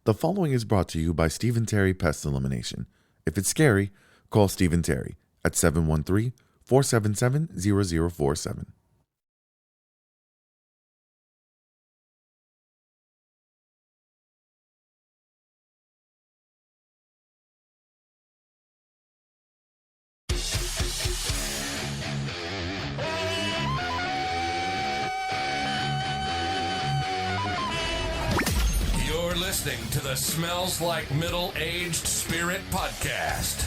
The following is brought to you by Stephen Terry Pest Elimination. If it's scary, call Stephen Terry at 713-477-0047. Listening to the Smells Like Middle-Aged Spirit podcast.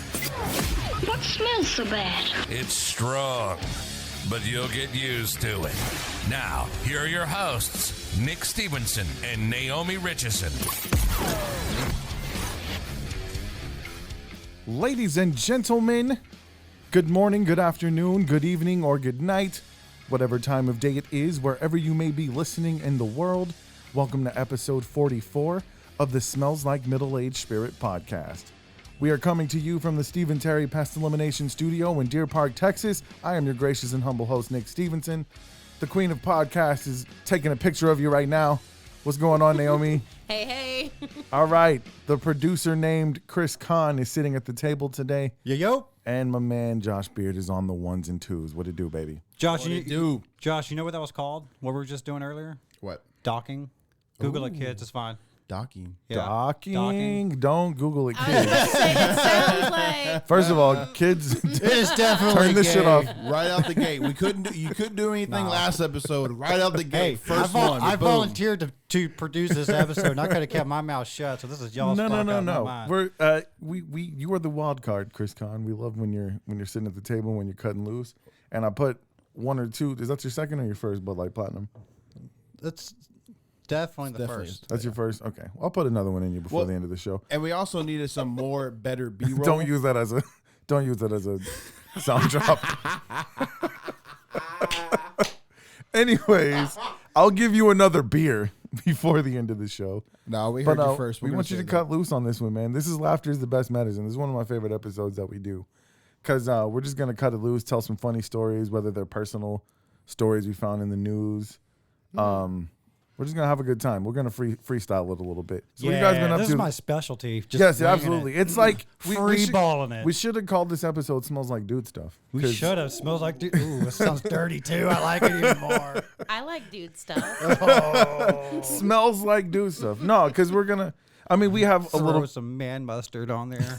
What smells so bad? It's strong, but you'll get used to it. Now, here are your hosts, Nick Stevenson and Naomi Richardson. Ladies and gentlemen, good morning, good afternoon, good evening, or good night, whatever time of day it is, wherever you may be listening in the world. Welcome to episode 44 of the Smells Like Middle-Aged Spirit podcast. We are coming to you from the Stephen Terry Pest Elimination Studio in Deer Park, Texas. I am your gracious and humble host, Nick Stevenson. The queen of podcasts is taking a picture of you right now. What's going on, Naomi? Hey. All right. The producer named Chris Conn is sitting at the table today. Yo. And my man Josh Beard is on the ones and twos. What it do, baby? Josh, Josh, you know what that was called? What we were just doing earlier? What? Docking. Google it, kids. It's fine. Docking. Yeah. Docking. Don't Google it, kids. It sounds like. First of all, kids, It's definitely turn this shit off. Right out the gate. You couldn't do anything last episode. Right out the gate. First one. I boom. volunteered to produce this episode, and I could have kept my mouth shut. So this is y'all's No. mine. We're you are the wild card, Chris Conn. We love when you're sitting at the table when you're cutting loose. And I put one or two. Is that your second or your first Bud Light Platinum? It's definitely the first. That's your first. Okay, I'll put another one in you before the end of the show. And we also needed some more better B-roll. Don't use that as a sound drop. Anyways, I'll give you another beer before the end of the show. No, we heard you first. We want you to cut loose on this one, man. This is Laughter is the Best Medicine. This is one of my favorite episodes that we do. Because we're just going to cut it loose, tell some funny stories, whether they're personal stories we found in the news. We're just going to have a good time. We're going to freestyle it a little bit. So what you guys been up this to? is my specialty. Yes, absolutely. It's like free balling it. We should have called this episode Smells Like Dude Stuff. We should have. Smells like dude. Ooh, it sounds dirty too. I like it even more. I like dude stuff. Smells like dude stuff. No, because we're going to, we have Throw some man mustard on there.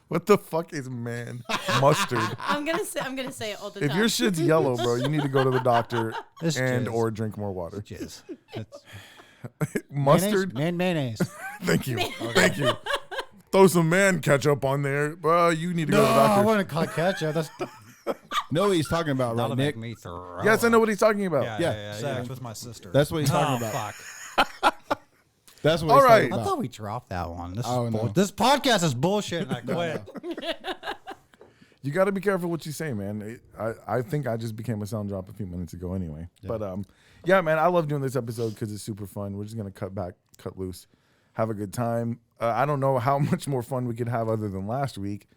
What the fuck is man mustard? I'm gonna say it all the time. If your shit's yellow, bro, you need to go to the doctor It's or drink more water. Jizz. Mustard? Mayonnaise. Thank you. Thank you. Throw some man ketchup on there. Bro, you need to go to the I doctor. wouldn't call it ketchup. That's know what he's talking about, right, that'll Nick? make me throw. Yes, I know what he's talking about. Yeah. Sex with my sister. That's what he's talking about. Fuck. That's what All he's right. talking I about. thought we dropped that one. This Oh, is no. This podcast is bullshit, and I quit. You got to be careful what you say, man. I think I just became a sound drop a few minutes ago anyway. Yeah. But, yeah, man, I love doing this episode because it's super fun. We're just going to cut loose, have a good time. I don't know how much more fun we could have other than last week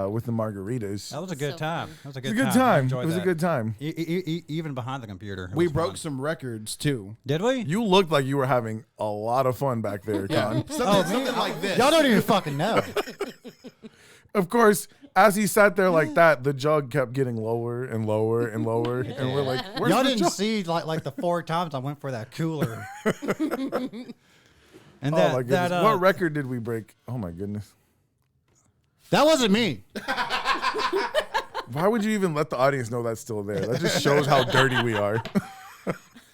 with the margaritas. That was a good time. That was a It was good a good time. I time. enjoyed It was a that. good time. Even behind the computer. it We was broke fun. some records, too. Did we? You looked like you were having a lot of fun back there, Con. Something like this. Y'all don't even fucking know. Of course, as he sat there like that, the jug kept getting lower and lower and lower. And we're like, where's Y'all the didn't jug? see like the 4 times I went for that cooler. And Oh, my goodness. What record did we break? Oh, my goodness. that wasn't me. Why would you even let the audience know that's still there? That just shows how dirty we are.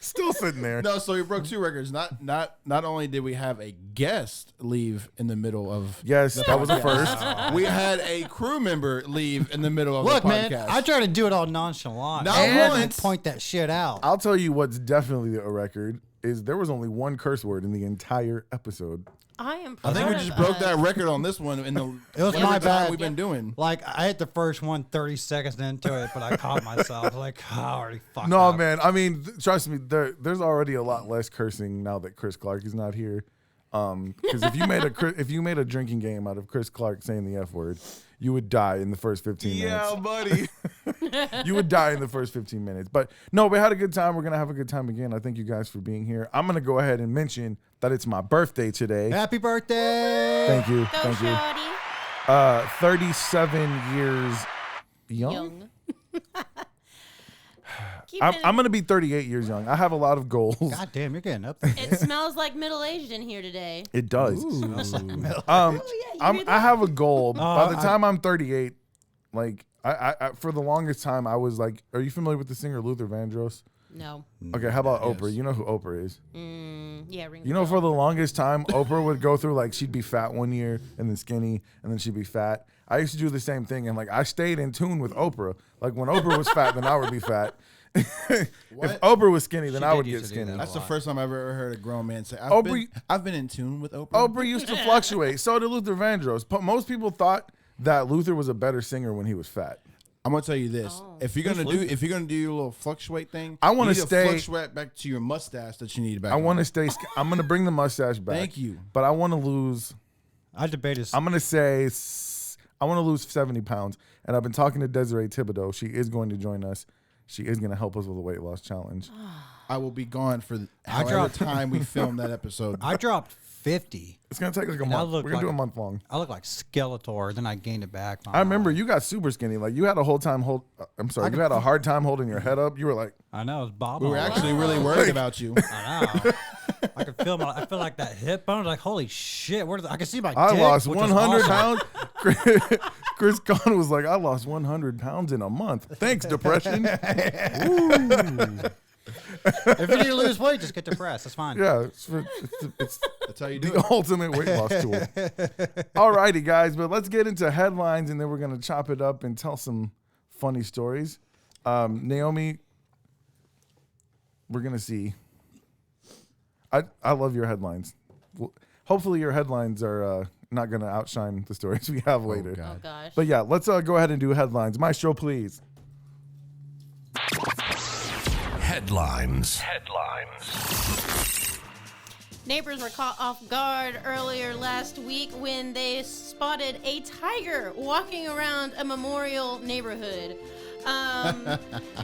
Still sitting there. No, so we broke 2 records. Not only did we have a guest leave in the middle of Yes, the that was the podcast, first. we had a crew member leave in the middle of Look, the man, podcast. I try to do it all nonchalant. Not and once. point that shit out. I'll tell you what's definitely a record is there was only one curse word in the entire episode. I am. I think we just broke that record on this one in the It was every my time bad. we've been doing. Like, I hit the first one 30 seconds into it, but I caught myself. Like, oh, I already fucked No, up. man. Trust me, there's already a lot less cursing now that Chris Clark is not here. Because if you made a drinking game out of Chris Clark saying the F word, you would die in the first 15 minutes. buddy. You would die in the first 15 minutes. But no, we had a good time. We're going to have a good time again. I thank you guys for being here. I'm going to go ahead and mention that it's my birthday today. Happy birthday! Thank you. Go, Thank you. shawty. 37 years young. Young. Keep I'm it- going to be 38 years young. I have a lot of goals. God damn, you're getting up there. It smells like middle-aged in here today. It does. Oh, yeah, you hear I that? have a goal. By the I- time I'm 38, like I for the longest time I was like, are you familiar with the singer Luther Vandross? No. Okay, how about Oprah? You know who Oprah is? Yeah, ring You the know, bell. for the longest time, Oprah would go through like she'd be fat one year and then skinny and then she'd be fat. I used to do the same thing and like I stayed in tune with Oprah. Like when Oprah was fat, then I would be fat. If Oprah was skinny, then She I did would used get to do skinny. that. That's the first time I've ever heard a grown man say, Oprah- I've been in tune with Oprah. Oprah used to fluctuate. So did Luther Vandross. But most people thought that Luther was a better singer when he was fat. I'm gonna tell you this: if you're gonna do your little fluctuate thing, I wanna you need stay- fluctuate back to your mustache that you need back. I want to on. stay. I'm going to bring the mustache back. Thank you. But I want to lose. I debated. I'm going to say I want to lose 70 pounds. And I've been talking to Desiree Thibodeau. She is going to join us. She is going to help us with a weight loss challenge. I will be gone for however dropped- time we film that episode. I dropped 50. It's going to take like a And I month. We're look going to do a like- month long. I look like Skeletor. Then I gained it back. I remember you got super skinny. Like you had a whole time you had a hard time holding your head up. You were like, I know it's Bob. we were actually really worried about you. I know. I could feel I feel like that hip bone. Like holy shit! I can see my. I dick, lost which was 100 awesome. pounds. Chris Conn was like, I lost 100 pounds in a month. Thanks, depression. If you need to lose weight, just get depressed. That's fine. Yeah, it's That's how you do the it. ultimate weight loss tool. Alrighty, guys, but let's get into headlines, and then we're gonna chop it up and tell some funny stories. Naomi, we're gonna see. I love your headlines. Hopefully, your headlines are not gonna outshine the stories we have later. Oh, gosh. But yeah, let's go ahead and do headlines. Maestro, please. Headlines. Neighbors were caught off guard earlier last week when they spotted a tiger walking around a Memorial neighborhood.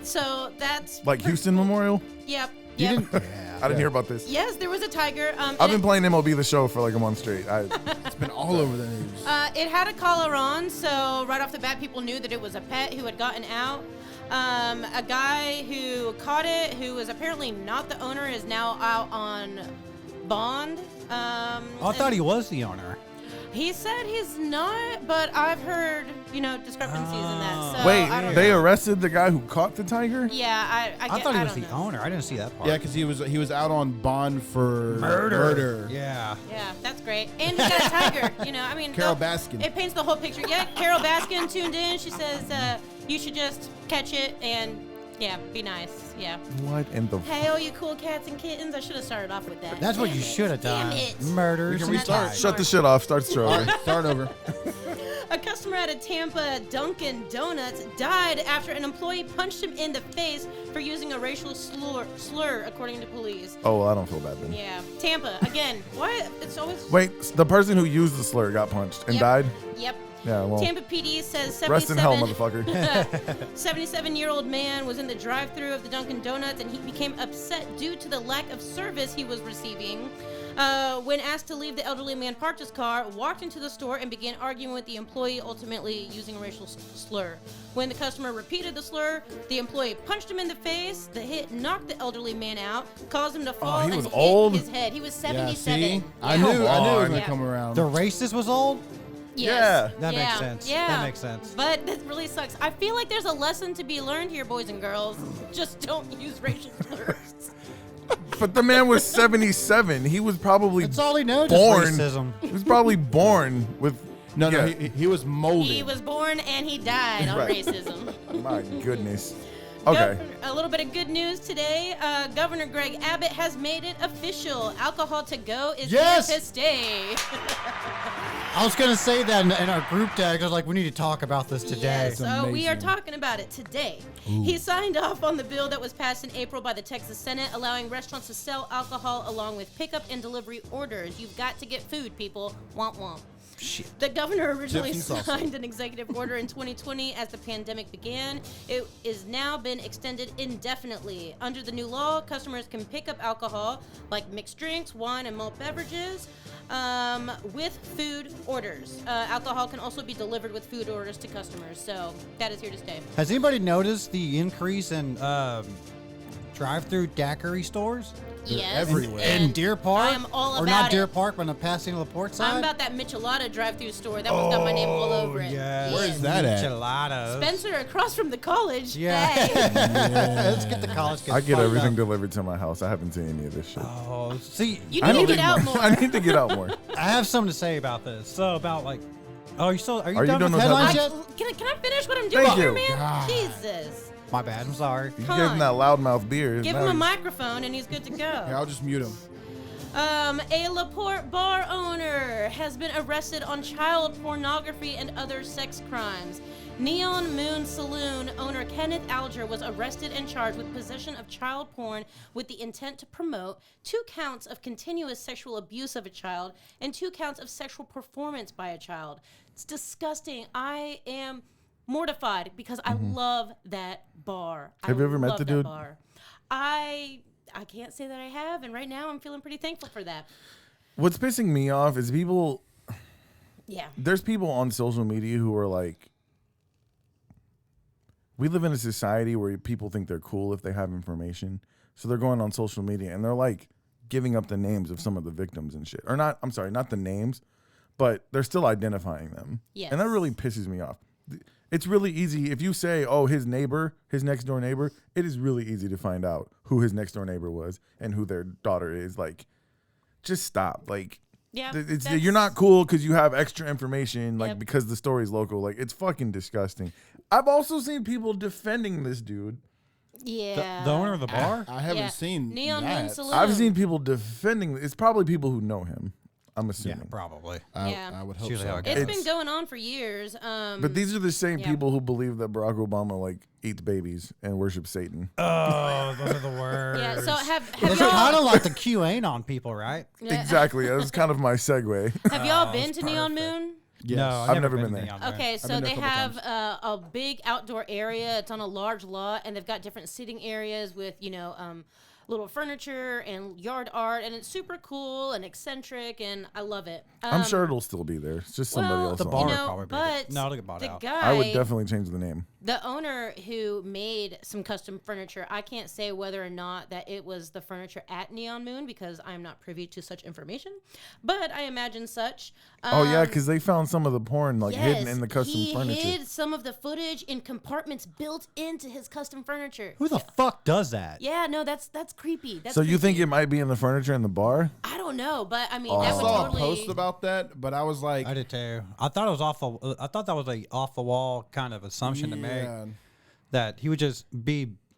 So that's Like Houston Memorial. Yep. You Yep. didn't. I didn't hear about this. Yes, there was a tiger. I've been playing MLB The Show for like a month straight. It's been all over the news. It had a collar on, so right off the bat, people knew that it was a pet who had gotten out. A guy who caught it, who was apparently not the owner, is now out on bond. I thought he was the owner. He said he's not, but I've heard, discrepancies in that. So Wait, I don't they know. arrested the guy who caught the tiger? Yeah, I thought he was don't the know. owner. I didn't see that part. Yeah, because he was out on bond for murder. Yeah. Yeah, that's great. And he got a tiger. Carol the- Baskin. It paints the whole picture. Yeah, Carol Baskin tuned in. She says you should just catch it and be nice. Yeah. What in the? Hey, all you cool cats and kittens. I should have started off with that. That's what Damn you it. should have Damn done. it. Murders. We can and restart. ties. Shut the shit off. Start the show over. Start over. A customer at a Tampa Dunkin' Donuts died after an employee punched him in the face for using a racial slur, according to police. Oh, well, I don't feel bad then. Yeah. Tampa, again. Why? It's always... Wait, the person who used the slur got punched and Yep. died? Yep. Yeah, well, Tampa PD says rest in hell, motherfucker. 77-year-old man was in the drive-thru of the Dunkin' Donuts, and he became upset due to the lack of service he was receiving. When asked to leave, the elderly man parked his car, walked into the store, and began arguing with the employee, ultimately using a racial slur. When the customer repeated the slur, the employee punched him in the face. The hit knocked the elderly man out, caused him to fall he and was hit old? his head. He was Yeah, 77. see? I Yeah. knew it was on. gonna Yeah. come around. The racist was old? Yes. That makes sense. Yeah. That makes sense. But that really sucks. I feel like there's a lesson to be learned here, boys and girls. Just don't use racial slurs. But the man was 77. He was probably That's all he knows born. is racism. He was probably born with. No, yeah. he was molded. He was born and he died on Right. racism. My goodness. Okay. A little bit of good news today. Governor Greg Abbott has made it official. Alcohol to go is Yes! here to stay. I was going to say that in our group text. I was like, we need to talk about this today. Yes, so we are amazing. talking about it today. He signed off on the bill that was passed in April by the Texas Senate, allowing restaurants to sell alcohol along with pickup and delivery orders. You've got to get food, people. Womp womp. Shit. The governor originally Chips and salsa. signed an executive order in 2020 as the pandemic began. It is now been extended indefinitely. Under the new law, customers can pick up alcohol, like mixed drinks, wine, and malt beverages, with food orders. Alcohol can also be delivered with food orders to customers, so that is here to stay. Has anybody noticed the increase in drive-through daiquiri stores? Yes. everywhere. In Deer Park? I am all Or about not Deer it. Park, but on Pasadena LaPorte side? I'm about that Michelada drive-through store. That one's got my name all over it. Yes. Where is that at? Gelatos. Spencer, across from the college. Yeah. Hey. Let's get the college kids I get fired everything up. delivered to my house. I haven't seen any of this shit. Oh, see, You I need to need get out more. I need to get out more. I have something to say about this. So about like, are you Are you done done with with headlines headlines? yet? Can I finish what I'm doing Thank here, you. man? God. Jesus. My bad. I'm sorry. You gave him that loudmouth beer. Give Now him a he's- microphone and he's good to Yeah, go. I'll just mute him. A LaPorte bar owner has been arrested on child pornography and other sex crimes. Neon Moon Saloon owner Kenneth Alger was arrested and charged with possession of child porn with the intent to promote, 2 counts of continuous sexual abuse of a child, and 2 counts of sexual performance by a child. It's disgusting. I am mortified because I love that bar. Have you ever met love the that dude? Bar. I can't say that I have, and right now I'm feeling pretty thankful for that. What's pissing me off is people. Yeah. There's people on social media who are like, we live in a society where people think they're cool if they have information. So they're going on social media and they're like giving up the names of some of the victims and shit. Or not, I'm sorry, not the names, but they're still identifying them. Yes. And that really pisses me off. It's really easy. If you say, oh, his neighbor, his next door neighbor, it is really easy to find out who his next door neighbor was and who their daughter is. Like, just stop. Like, Yeah. you're not cool because you have extra information, like Yep. because the story's local. Like, it's fucking disgusting. I've also seen people defending this dude. Yeah. The owner of the bar? I haven't Yeah. seen Neon Moon that. Saloon. I've seen people defending. It's probably people who know him. I'm Yeah, assuming. probably. Yeah. I would hope usually how so. it It's goes. been going on for years. But these are the same Yeah. people who believe that Barack Obama like eats babies and worships Satan. Oh, those are the words. yeah. So have Those y'all are kind of like the QAnon people, right? yeah, Exactly. That was kind of my segue. have y'all been to Neon Moon? Yes. No, I've never been to there. Neon Moon. Okay, so been there they a couple have a big outdoor area. It's on a large lot, and they've got different sitting areas with, little furniture and yard art, and it's super cool and eccentric, and I love it. I'm sure it'll still be there. It's just somebody well, else. The on bar it. would probably be there. but No, it'll get bought the out. guy, I would definitely change the name. the owner who made some custom furniture, I can't say whether or not that it was the furniture at Neon Moon because I'm not privy to such information, but I imagine such. Oh yeah, because they found some of the porn like hidden Yes, in the custom he furniture. hid some of the footage in compartments built into his custom furniture. Who the fuck does that? Yeah, no, that's creepy. That's So you think creepy. it might be in the furniture in the bar? I don't know, but I mean, Oh. I that would saw totally. a post about that, but I was like, I did too. I thought it was I thought that was a off the wall kind of assumption to make yeah. that he would just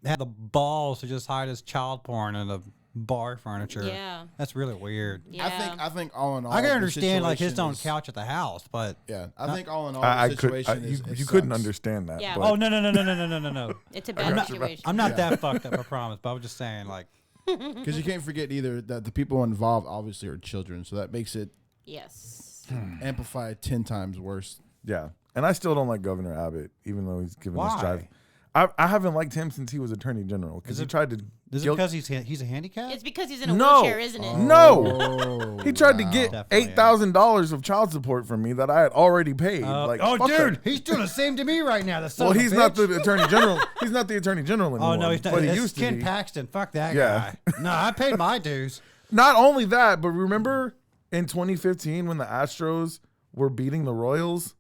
have the balls to just hide his child porn in the bar furniture. Yeah. That's really weird. Yeah. I think all in all, I can the understand like his situation own is- couch at the house, but Yeah, I think all in all, I the could. situation is You it couldn't sucks. understand that. Yeah. But oh no. It's a bad situation. I'm not that fucked up, I promise. But I was just saying, like, Because you can't forget either that the people involved obviously are children, so that makes it Yes. amplified 10 times worse. yeah, and I still don't like Governor Abbott, even though he's given us Why? drive. I haven't liked him since he was Attorney General because he tried to. is it guilt- because he's a handicap? It's because he's in a No. wheelchair, isn't it? No, Oh, he tried to get Definitely, $8,000 of child support from me that I had already paid. Like, oh, fuck dude, that. he's doing the same to me right now. The son Well, of a he's not bitch. the Attorney General. He's not the Attorney General anymore. Oh no, he's not. But he It's used to Ken be. Paxton. Fuck that Yeah. guy. No, I paid my dues. Not only that, but remember in 2015 when the Astros were beating the Royals,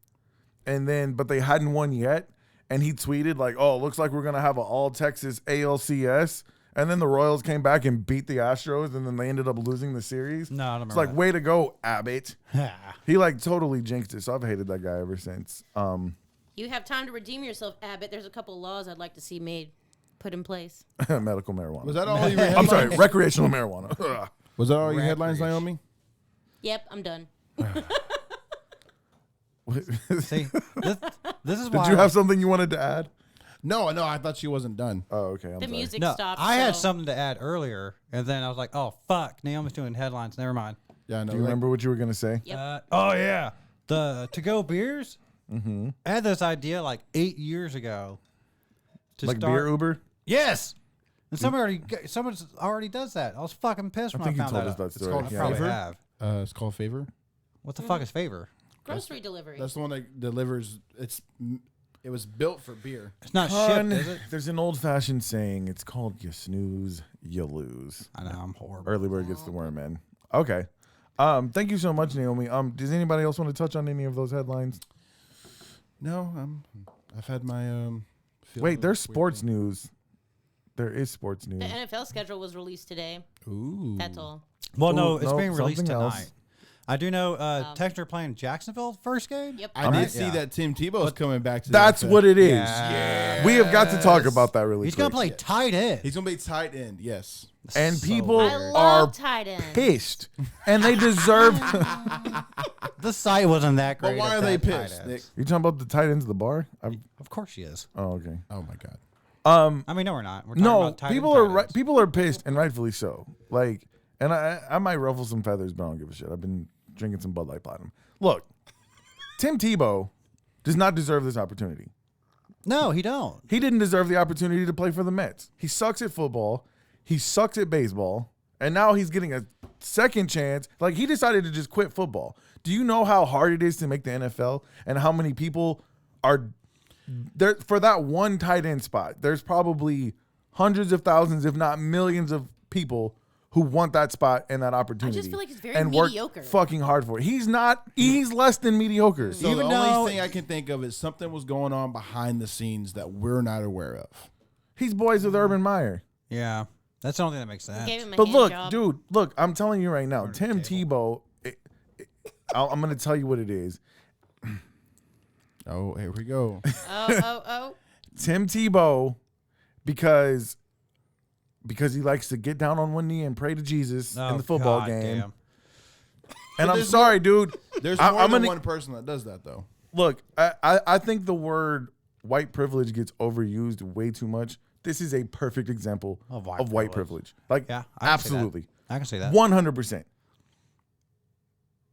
but they hadn't won yet, and he tweeted like, "Oh, looks like we're gonna have an all Texas ALCS," and then the Royals came back and beat the Astros, and then they ended up losing the series. No, I don't it's remember like, that. way to go, Abbott. He like totally jinxed it, so I've hated that guy ever since. You have time to redeem yourself, Abbott. There's a couple laws I'd like to see made. put in place. Medical marijuana. Was that all your I'm headlines? sorry, recreational marijuana. Was that all your headlines, Recreation. Naomi? Yep, I'm done. See, this is Did why you have something you wanted to add? No, I thought she wasn't done. Oh, okay. I'm The sorry. music No, stopped. I had so- something to add earlier, and then I was like, "Oh fuck, Naomi's doing headlines. Never mind." Yeah, I know. Do you remember what you were gonna say? Yep. Oh yeah, the to-go beers. Mm-hmm. I had this idea like 8 years ago. To Like start, beer Uber? Yes. And someone already does that. I was fucking pissed I when think you found told that us out. that It's story. called I Yeah. probably Favor? have. It's called Favor. What the fuck is favor? Grocery delivery. That's the one that delivers. It was built for beer. It's not Con, shipped, is it? there's an old-fashioned saying. It's called "You snooze, you lose." I know I'm horrible. Early bird gets the worm in. Okay. Thank you so much, Naomi. Does anybody else want to touch on any of those headlines? No, I've had my fill Wait, of there's weird sports things. news. There is sports The news. NFL schedule was released today. Ooh. That's all. Well, no, Ooh, it's no, being released something tonight. else. I do know Texans are playing Jacksonville first game. Yep. I did Right? see Yeah. that Tim Tebow's coming back to. That's the NFL. what it is. Yeah. We have got to talk about that really He's quick. gonna play tight end. He's gonna be tight end. Yes. And So people I weird. are love tight ends. pissed, and they deserve. The site wasn't that great. But why at are they that tight pissed, ends. Nick? You talking about the tight ends of the bar? Of course she is. Oh, okay. Oh my god. I mean, no, we're not. We're talking No, about tight people end are tight ri- ends. people are pissed, and rightfully so. Like, and I might ruffle some feathers, but I don't give a shit. I've been drinking some Bud Light Platinum. Look, Tim Tebow does not deserve this opportunity. No, he don't. He didn't deserve the opportunity to play for the Mets. He sucks at football. He sucks at baseball. And now he's getting a second chance. Like, he decided to just quit football. Do you know how hard it is to make the NFL and how many people are there for that one tight end spot? There's probably hundreds of thousands, if not millions of people who want that spot and that opportunity. feel like it's very and mediocre. work fucking hard for it. He's not, he's less than mediocre. So Even the though- only thing I can think of is something was going on behind the scenes that we're not aware of. He's boys with Urban Meyer. Yeah, that's the only thing that makes sense. Gave him a But hand look, job. dude, look, I'm telling you right now, Tim Tebow, I'm going to tell you what it is. Oh, here we go. Oh. Tim Tebow, because he likes to get down on one knee and pray to Jesus Oh, in the football God game. damn. And I'm there's sorry, dude. There's I- more I'm than gonna- one person that does that, though. Look, I think the word white privilege gets overused way too much. This is a perfect example Of of white white privilege. Like, Yeah, I can see that. absolutely. I can see that. 100%.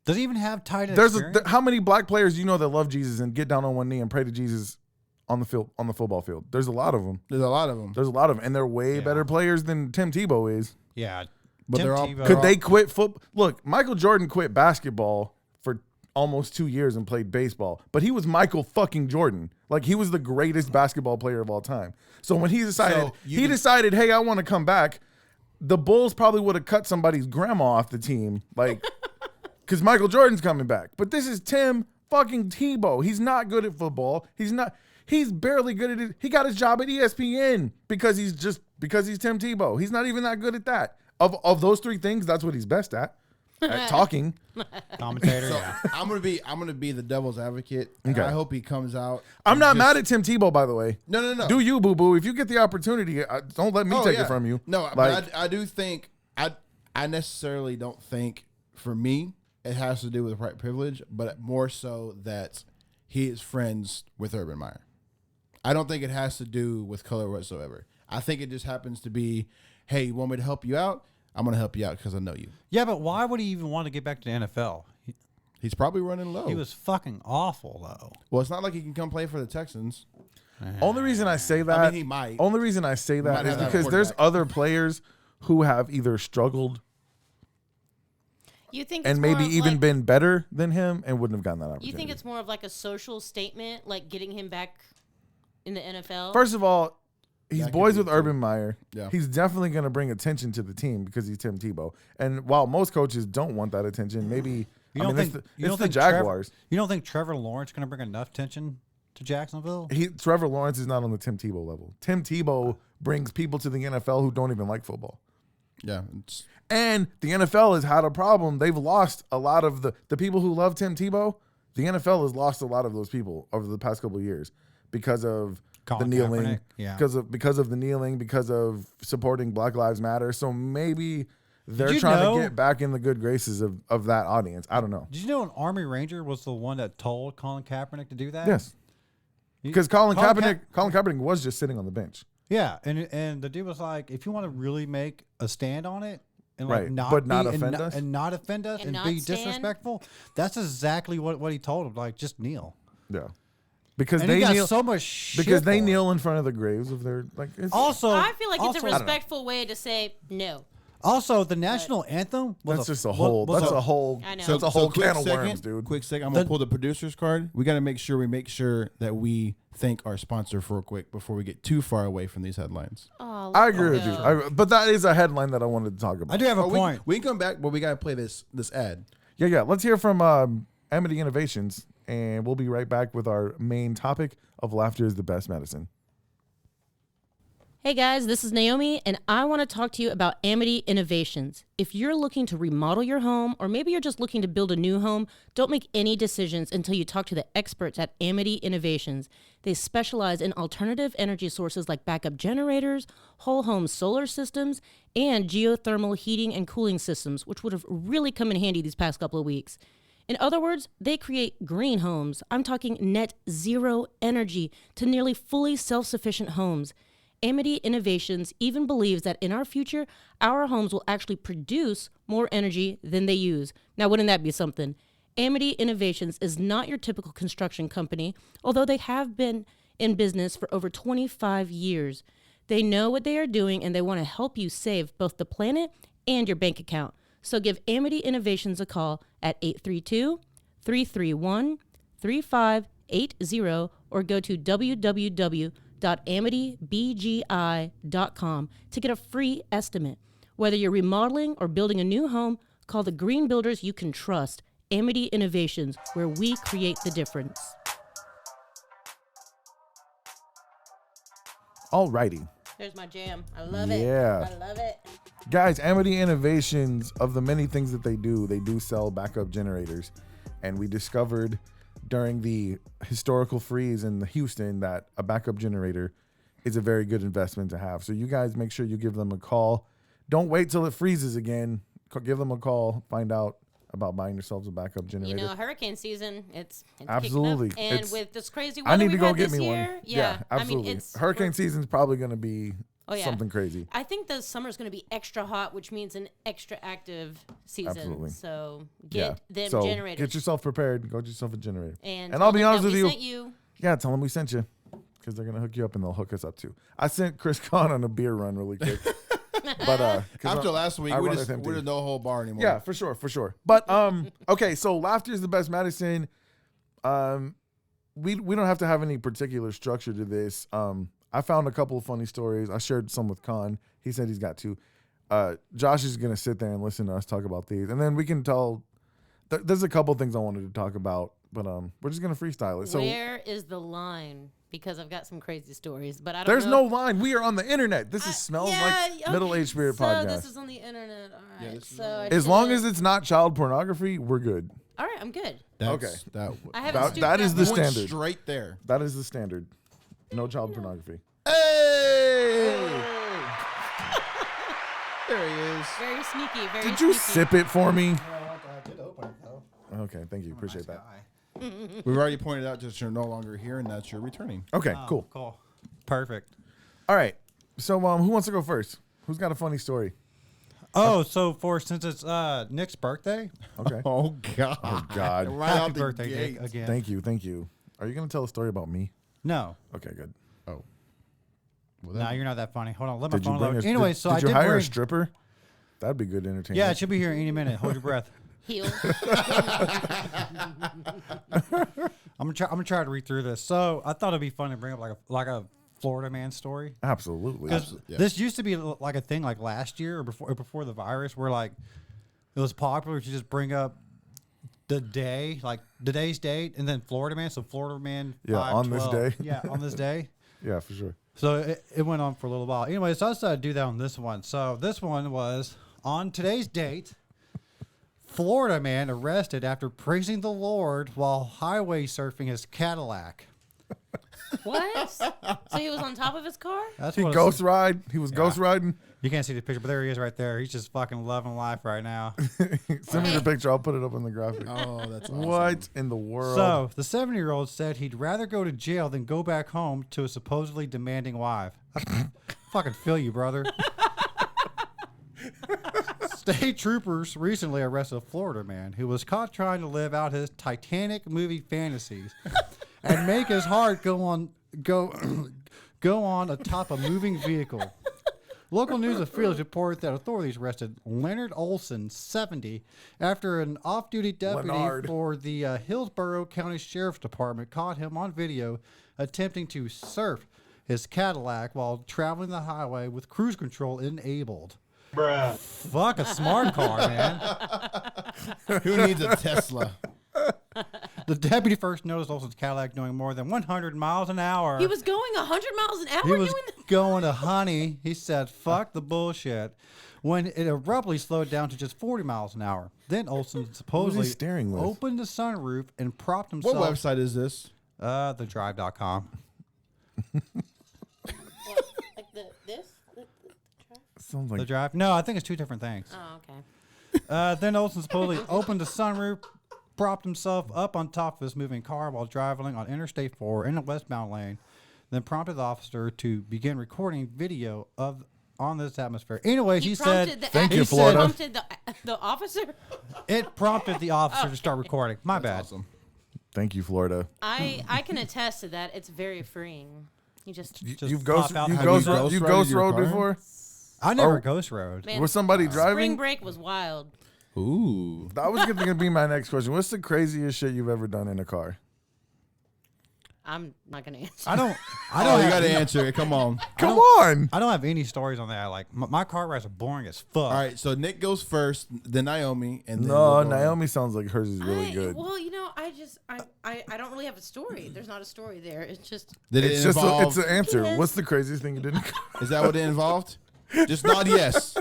Does he even have tight end There's experience? how many black players do you know that love Jesus and get down on one knee and pray to Jesus on the field, on the football field? There's a lot of them. There's a lot of them. There's a lot of them, and they're way Yeah. better players than Tim Tebow is. Yeah, But Tim they're all- Tebow- Could they quit football? Look, Michael Jordan quit basketball for almost 2 years and played baseball, but he was Michael fucking Jordan. Like, he was the greatest basketball player of all time. So when he decided, decided, hey, I want to come back, the Bulls probably would have cut somebody's grandma off the team, like, because Michael Jordan's coming back. But this is Tim fucking Tebow. He's not good at football. He's barely good at it. He got his job at ESPN because he's Tim Tebow. He's not even that good at that. Of those three things, that's what he's best at talking. commentator. So Yeah. I'm gonna be the devil's advocate. And Okay. I hope he comes out. I'm and not just- mad at Tim Tebow, by the way. No. Do you, boo boo? If you get the opportunity, don't let me Oh, take yeah. it from you. No, like, but I do think I necessarily don't think for me it has to do with white privilege, but more so that he is friends with Urban Meyer. I don't think it has to do with color whatsoever. I think it just happens to be, hey, you want me to help you out? I'm going to help you out because I know you. Yeah, but why would he even want to get back to the NFL? He's probably running low. He was fucking awful though. Well, it's not like he can come play for the Texans. only reason I say that, I mean, he might. only reason I say that might is have that because there's quarterback. other players who have either struggled You think and it's maybe more of even like, been better than him and wouldn't have gotten that opportunity. You think it's more of like a social statement, like getting him back in the NFL? First of all, he's That could boys be with too. Urban Meyer. Yeah. He's definitely going to bring attention to the team because he's Tim Tebow. And while most coaches don't want that attention, maybe You don't think it's the Trevor- Jaguars. you don't think Trevor Lawrence going to bring enough attention to Jacksonville? Trevor Lawrence is not on the Tim Tebow level. Tim Tebow brings people to the NFL who don't even like football. Yeah. It's, And the NFL has had a problem. They've lost a lot of the people who love Tim Tebow. The NFL has lost a lot of those people over the past couple of years because of Colin the kneeling, Kaepernick, yeah. because of the kneeling, because of supporting Black Lives Matter. So maybe they're you trying know- to get back in the good graces of that audience. I don't know. Did you know an Army Ranger was the one that told Colin Kaepernick to do that? Yes, because Colin Kaepernick was just sitting on the bench. Yeah, and the dude was like, if you want to really make a stand on it, and like Right, not but not be- offend and, us? and not offend us, And and not be stand? disrespectful, that's exactly what he told him. Like, just kneel. Yeah, because And they he got kneel so much shit because they for it. kneel in front of the graves of their like. It's, Also, I feel like it's a also- respectful way to say no. Also, the national anthem was that's just a whole. was That's a whole. I know. That's a whole quick can of second, worms, dude. Quick second. I'm going to pull the producer's card. We got to make sure that we thank our sponsor real quick before we get too far away from these headlines. Oh, I agree with you, but that is a headline that I wanted to talk about. I do have a Oh, point. we can come back, but we got to play this ad. Yeah. Let's hear from Amity Innovations, and we'll be right back with our main topic of laughter is the best medicine. Hey guys, this is Naomi, and I want to talk to you about Amity Innovations. If you're looking to remodel your home, or maybe you're just looking to build a new home, don't make any decisions until you talk to the experts at Amity Innovations. They specialize in alternative energy sources like backup generators, whole home solar systems, and geothermal heating and cooling systems, which would have really come in handy these past couple of weeks. In other words, they create green homes. I'm talking net zero energy to nearly fully self-sufficient homes. Amity Innovations even believes that in our future, our homes will actually produce more energy than they use. Now, wouldn't that be something? Amity Innovations is not your typical construction company, although they have been in business for over 25 years. They know what they are doing, and they want to help you save both the planet and your bank account. So give Amity Innovations a call at 832-331-3580 or go to www.amitybgi.com to get a free estimate. Whether you're remodeling or building a new home, call the green builders you can trust, Amity Innovations, where we create the difference. Alrighty. There's my jam. I love Yeah. it. I love it. Guys, Amity Innovations, of the many things that they do sell backup generators. And we discovered during the historical freeze in Houston that a backup generator is a very good investment to have. So you guys make sure you give them a call. Don't wait till it freezes again. Give them a call. Find out about buying yourselves a backup generator. You know, hurricane season, it's Absolutely. kicking up. And It's- with this crazy I weather need to we've go had get this me year, one. yeah, absolutely. I mean, it's Hurricane season's probably going to be Oh, yeah. something crazy. I think the summer's going to be extra hot, which means an extra active season. Absolutely. So get them so generators. get yourself prepared. Go get yourself a generator. and I'll be tell honest them with that we you. sent you. Yeah, tell them we sent you because they're gonna hook you up and they'll hook us up too. I sent Chris Conn on a beer run really quick, but 'cause After last week, I we're run just with him, too. no whole bar anymore. Yeah, for sure. But okay, so laughter is the best medicine. We don't have to have any particular structure to this. I found a couple of funny stories. I shared some with Con. He said he's got two. Josh is gonna sit there and listen to us talk about these, and then we can tell. There's a couple things I wanted to talk about, but we're just gonna freestyle it. So Where is the line? Because I've got some crazy stories, but I don't there's know. no line. We are on the internet. This is smells like okay. middle-aged spirit So podcast. this is on the internet. All right. this is so I As long should- as it's not child pornography, we're good. all right, I'm good. Okay. I haven't stooped that is that the low. Went standard. straight there. That is the standard. No child pornography. Hey! There he is. Very sneaky. Very Did you sneaky. sip it for me? I did open it though. Okay, thank you. Appreciate that. We've already pointed out that you're no longer here and that you're returning. Okay, cool. Cool. Perfect. All right. So, who wants to go first? Who's got a funny story? Oh, so since it's Nick's birthday, Okay. Oh God! Oh God. Right happy out the birthday, gate. Nick, again. Thank you. Are you gonna tell a story about me? No. Okay, good. Oh. Well, No, you're not that funny. Hold on, let Did my you phone bring load. a? Anyway, did, so did I you did hire bring. a stripper? That'd be good entertainment. Yeah, it should be here any minute. Hold your breath. Heel. I'm gonna try to read through this. So I thought it'd be fun to bring up like a Florida man story. Absolutely. Because Yeah. this used to be like a thing like last year or before the virus, where like it was popular to just bring up the day, like today's date, and then Florida man. So Florida man. Yeah, on this 5/12. day. Yeah, on this day. Yeah, for sure. So it went on for a little while. Anyway, so I decided to do that on this one. So this one was on today's date. Florida man arrested after praising the Lord while highway surfing his Cadillac. What? So he was on top of his car? That's He what ghost ride. He was ghost riding. You can't see the picture, but there he is right there. He's just fucking loving life right now. Send me the picture. I'll put it up on the graphic. Oh, that's awesome. What in the world? So the 70-year-old said he'd rather go to jail than go back home to a supposedly demanding wife. I fucking feel you, brother. State troopers recently arrested a Florida man who was caught trying to live out his Titanic movie fantasies and make his heart go on atop a moving vehicle. Local news affiliates report that authorities arrested Leonard Olson, 70, after an off-duty deputy Leonard. for the Hillsborough County Sheriff's Department caught him on video attempting to surf his Cadillac while traveling the highway with cruise control enabled. Bruh. Fuck a smart car, man. Who needs a Tesla? The deputy first noticed Olson's Cadillac doing more than 100 miles an hour. He was going 100 miles an hour He was doing that? going to honey. He said, fuck the bullshit. When it abruptly slowed down to just 40 miles an hour. Then Olson supposedly steering with? opened the sunroof and propped What himself. website is this? TheDrive.com. Like this? Sounds The like Drive? No, I think it's two different things. Oh, okay. Then Olson supposedly opened the sunroof, propped himself up on top of his moving car while driving on Interstate 4 in a westbound lane, then prompted the officer to begin recording video on this atmosphere. Anyway, he said, Thank you, he Florida. Prompted the officer? it prompted the officer to start recording. My bad. Awesome. thank you, Florida. I can attest to that. It's very freeing. You just You've pop ghost out you the ghost window. you Ghost ghost rided your rode car? before? I never Oh. ghost rode. man, Was somebody Spring driving? break was wild. Ooh. That was going to be my next question. What's the craziest shit you've ever done in a car? I'm not gonna answer. I don't Oh, you have- got to answer it. Come on. Come on. I don't have any stories on that. Like my car rides are boring as fuck. All right, so Nick goes first, then Naomi, and then No, we'll go Naomi sounds like hers is really good. Well, you know, I don't really have a story. There's not a story there. It's just Did it It's just involve? it's an answer. Yes. What's the craziest thing you did in a car? Is that what it involved? Just nod yes.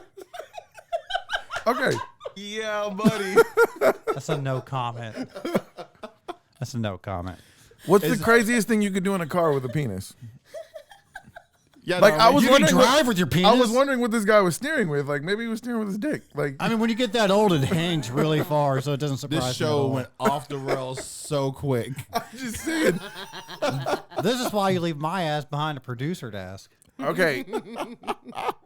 Okay. Yeah, buddy. That's a no comment. That's a no comment. What's the craziest thing you could do in a car with a penis? Yeah, Like I was you can wondering drive with your I was penis? wondering what this guy was steering with. Like maybe he was steering with his dick. Like I mean, when you get that old, it hangs really far, so it doesn't surprise This me. at show all. went off the rails so quick. I'm just saying. This is why you leave my ass behind a producer desk. Okay.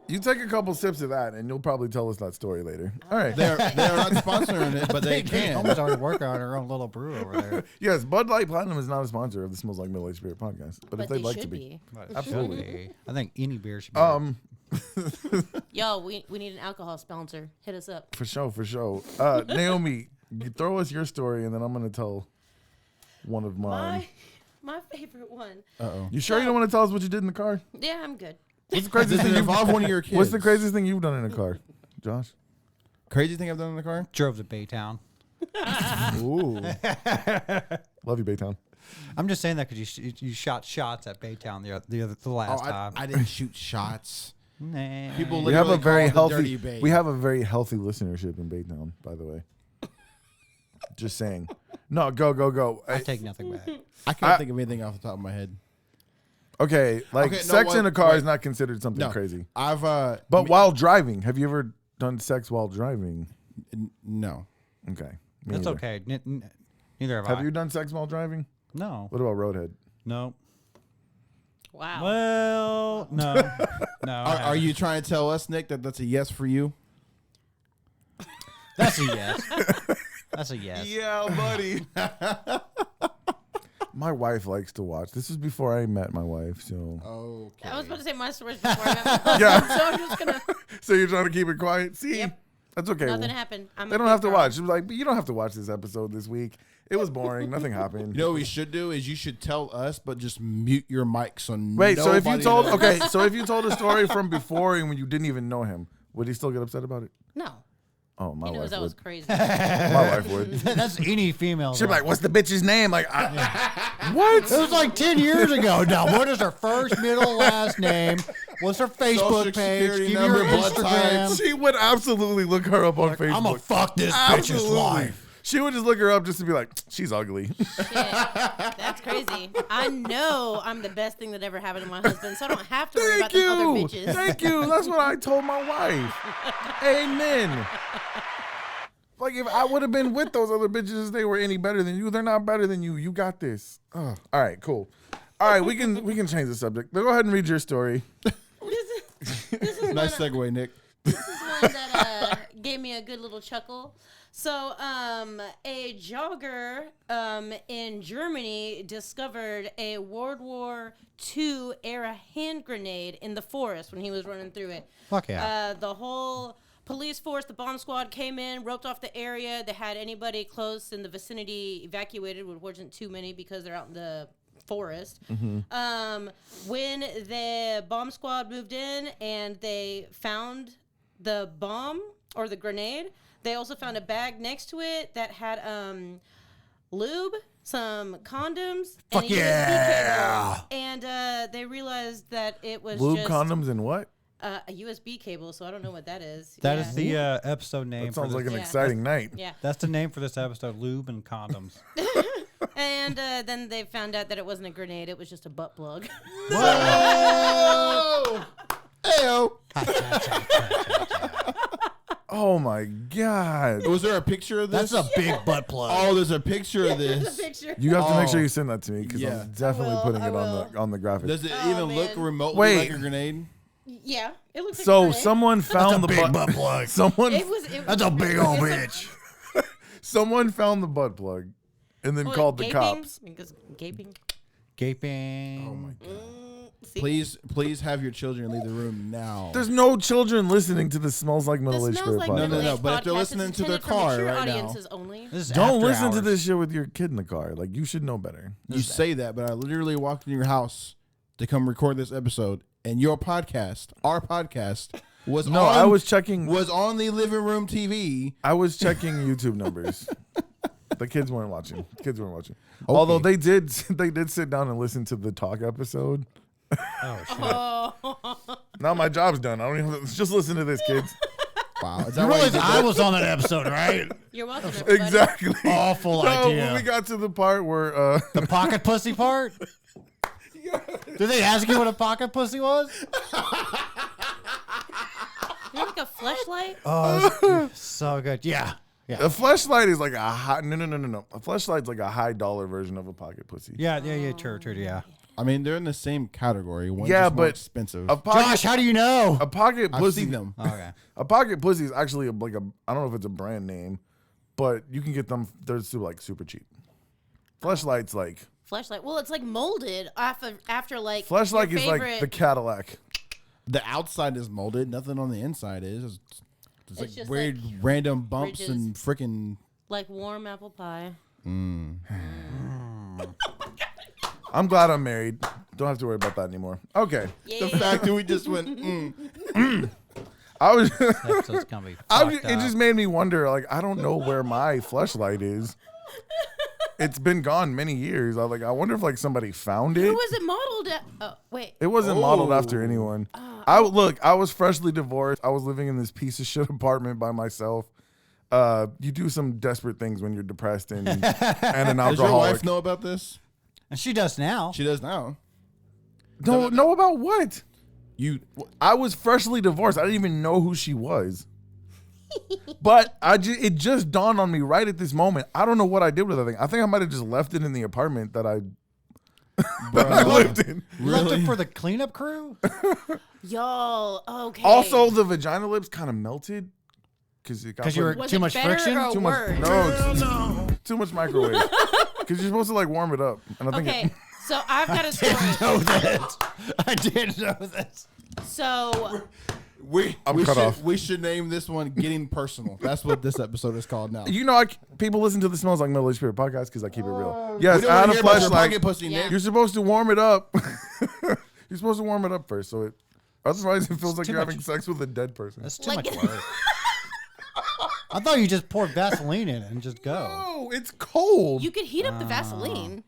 You take a couple sips of that and you'll probably tell us that story later. All right. They're not sponsoring it, but they can. Almost already working on her own little brew over there. Yes, Bud Light Platinum is not a sponsor of the Smells Like Middle Aged Spirit podcast. But if they they'd like should to be. Absolutely. I think any beer should be. Yo, we need an alcohol sponsor. Hit us up. For sure, for sure. Naomi, you throw us your story and then I'm gonna tell one of mine. My favorite one. You sure you don't want to tell us what you did in the car? Yeah, I'm good. What's the craziest Does thing it you've involve one of your kids? What's the craziest thing you've done in a car? Josh? crazy thing I've done in the car? Drove to Baytown. Ooh. Love you, Baytown. I'm just saying that because you shot shots at Baytown the last time. I didn't shoot shots. Nah. People We have a literally very call it the healthy Dirty Bay. we have a very healthy listenership in Baytown, by the way. Just saying. No, go. I take nothing back. I can't think of anything off the top of my head. Okay, like Okay, no, sex in what- a car wait. is not considered something No, crazy. I've But while driving, have you ever done sex while driving? no. Okay. me That's neither. okay. Neither have Have I. you done sex while driving? No. What about Roadhead? No. Wow. Well, no. No. I Are haven't. you trying to tell us, Nick, that that's a yes for you? That's a yes. That's a yes. Yeah, buddy. My wife likes to watch. This is before I met my wife, so Okay. I was about to say my stories before I met my husband, Yeah. so I'm just gonna. so you're trying to keep it quiet. See, Yep. that's okay. Nothing happened. I'm They a don't big have to girl. watch. She was like, you don't have to watch this episode this week. It was boring. Nothing happened. You know what we should do is you should tell us, but just mute your mic so Wait, so if you nobody told knows. okay, so if you told a story from before and when you didn't even know him, would he still get upset about it? No, Oh, my he knows wife that would. was crazy. My wife would. That's any female. She'd be like, "What's the bitch's name?" Like, What? It was like 10 years ago. Now, what is her first, middle, last name? What's her Facebook Social page? security Give me number, her blood Instagram. she would absolutely look her up on Facebook. I'm gonna fuck this bitch's Absolutely. life. She would just look her up just to be like, she's ugly. Yeah, that's crazy. I know I'm the best thing that ever happened to my husband, so I don't have to worry about the other bitches. Thank you. That's what I told my wife. Amen. Like, if I would have been with those other bitches, if they were any better than you, they're not better than you. You got this. All right, cool. All right, we can change the subject. Go ahead and read your story. This is Nice segue, Nick. This is one that gave me a good little chuckle. So, a jogger in Germany discovered a World War II era hand grenade in the forest when he was running through it. Fuck yeah. The whole police force, the bomb squad came in, roped off the area. They had anybody close in the vicinity evacuated, which wasn't too many because they're out in the forest. When the bomb squad moved in and they found the bomb or the grenade, they also found a bag next to it that had lube, some condoms, and a USB cable. And they realized that it was Lube, just condoms, and what? a USB cable. So I don't know what that is. That is the episode name. That sounds for like this. an Yeah. exciting night. Yeah. That's the name for this episode: lube and condoms. And then they found out that it wasn't a grenade; it was just a butt plug. Whoa! Heyo! Oh my God. Was there a picture of this? That's a big butt plug. Oh, there's a picture of There's this. a picture. You have to make sure Oh. you send that to me because Yeah. I'm definitely I will, putting I it on the graphic. Does it Oh, even look man. remotely Wait. like a grenade? Yeah, it looks like a So grenade. someone found the butt plug. Someone It was. That's a big old bitch. someone found the butt plug and then called the cops. Because gaping. Gaping. Oh my god! See? Please have your children leave the room now. There's no children listening to the Smells Like The Middle Age Smells Spirit Like No, podcast. no, Middle no, Age but if they're podcast is listening to their intended for car mature right now- audiences only. This is Don't after listen to hours. this shit with your kid in the car. Like, you should know better. You say that, but I literally walked in your house to come record this episode, and your podcast, our podcast, was No, on, I was checking. was on the living room TV. I was checking YouTube numbers. The kids weren't watching. Although they did sit down and listen to the talk episode. Oh shit. Oh, Now my job's done. I don't even just listen to this, kids. Wow, is You that why you realize did I that? was on that episode, right? you're welcome. Everybody. Exactly. Awful No, idea. when we got to the part where The pocket pussy part? Did they ask you what a pocket pussy was? You're like a fleshlight. Oh, so good. Yeah. a fleshlight is like a high no. A fleshlight's like a high dollar version of a pocket pussy. Yeah, true, yeah. I mean, they're in the same category. One's Yeah, just more but expensive. A pocket, Josh, how do you know? a pocket I've pussy. seen them. Okay. A pocket pussy is actually like a. I don't know if it's a brand name, but you can get them. They're like super cheap. Fleshlight's like Fleshlight. Well, it's like molded after like fleshlight your is like favorite- the Cadillac. The outside is molded. Nothing on the inside is. It's like just weird like random bumps ridges. and freaking. like warm apple pie. I'm glad I'm married. Don't have to worry about that anymore. Okay. Yeah. The fact that we just went. I was. Episode's gonna be it fucked up. just made me wonder. Like, I don't know where my fleshlight is. It's been gone many years. I wonder if like somebody found it. Who was it modeled at? Oh, wait. It wasn't modeled after anyone. I was freshly divorced. I was living in this piece of shit apartment by myself. You do some desperate things when you're depressed and an Does your alcoholic. wife know about this? And she does now. She does now. Don't know about what? You. I was freshly divorced. I didn't even know who she was. But it just dawned on me right at this moment. I don't know what I did with that thing. I think I might have just left it in the apartment that I lived in. Left it for the cleanup crew? Y'all, okay. Also, the vagina lips kind of melted because it got Because you were Was too it much better friction? or too much. worse? No, too much microwave. Because you're supposed to like warm it up, and I think Okay, so I've got a story. know that. I did know that. So I'm cut off. We should name this one "Getting Personal." That's what this episode is called now. You know, people listen to the Smells Like Middle Age Spirit podcast because I keep it real. Yes, We don't I had wanna a hear about your flashlight. pocket pussy, Yeah. Nick. You're supposed to warm it up. You're supposed to warm it up first, so it. Otherwise, it feels like too you're much. having sex with a dead person. That's too Like- much work. I thought you just poured Vaseline in it and just go. Oh, it's cold. you could heat up the Vaseline.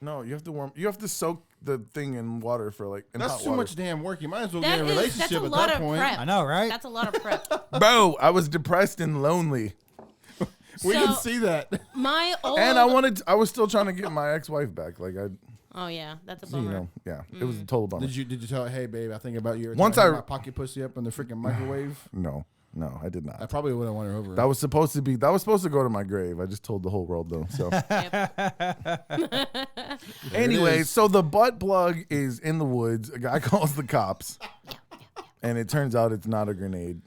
No, you have to warm. You have to soak the thing in water for like. In That's hot too water. much damn work. You might as well That get a is, that's relationship a at lot that of point. prep. I know, right? That's a lot of prep. Bro, I was depressed and lonely. We can see that. My old And I was still trying to get my ex-wife back. Like Oh yeah, that's a bummer. It was a total bummer. Did you tell her, hey babe, I think about you? Once my pocket pussy up in the freaking microwave. No, I did I not. probably would have won her over. That was supposed to go to my grave. I just told the whole world though. So anyway, so the butt plug is in the woods. A guy calls the cops, and it turns out it's not a grenade.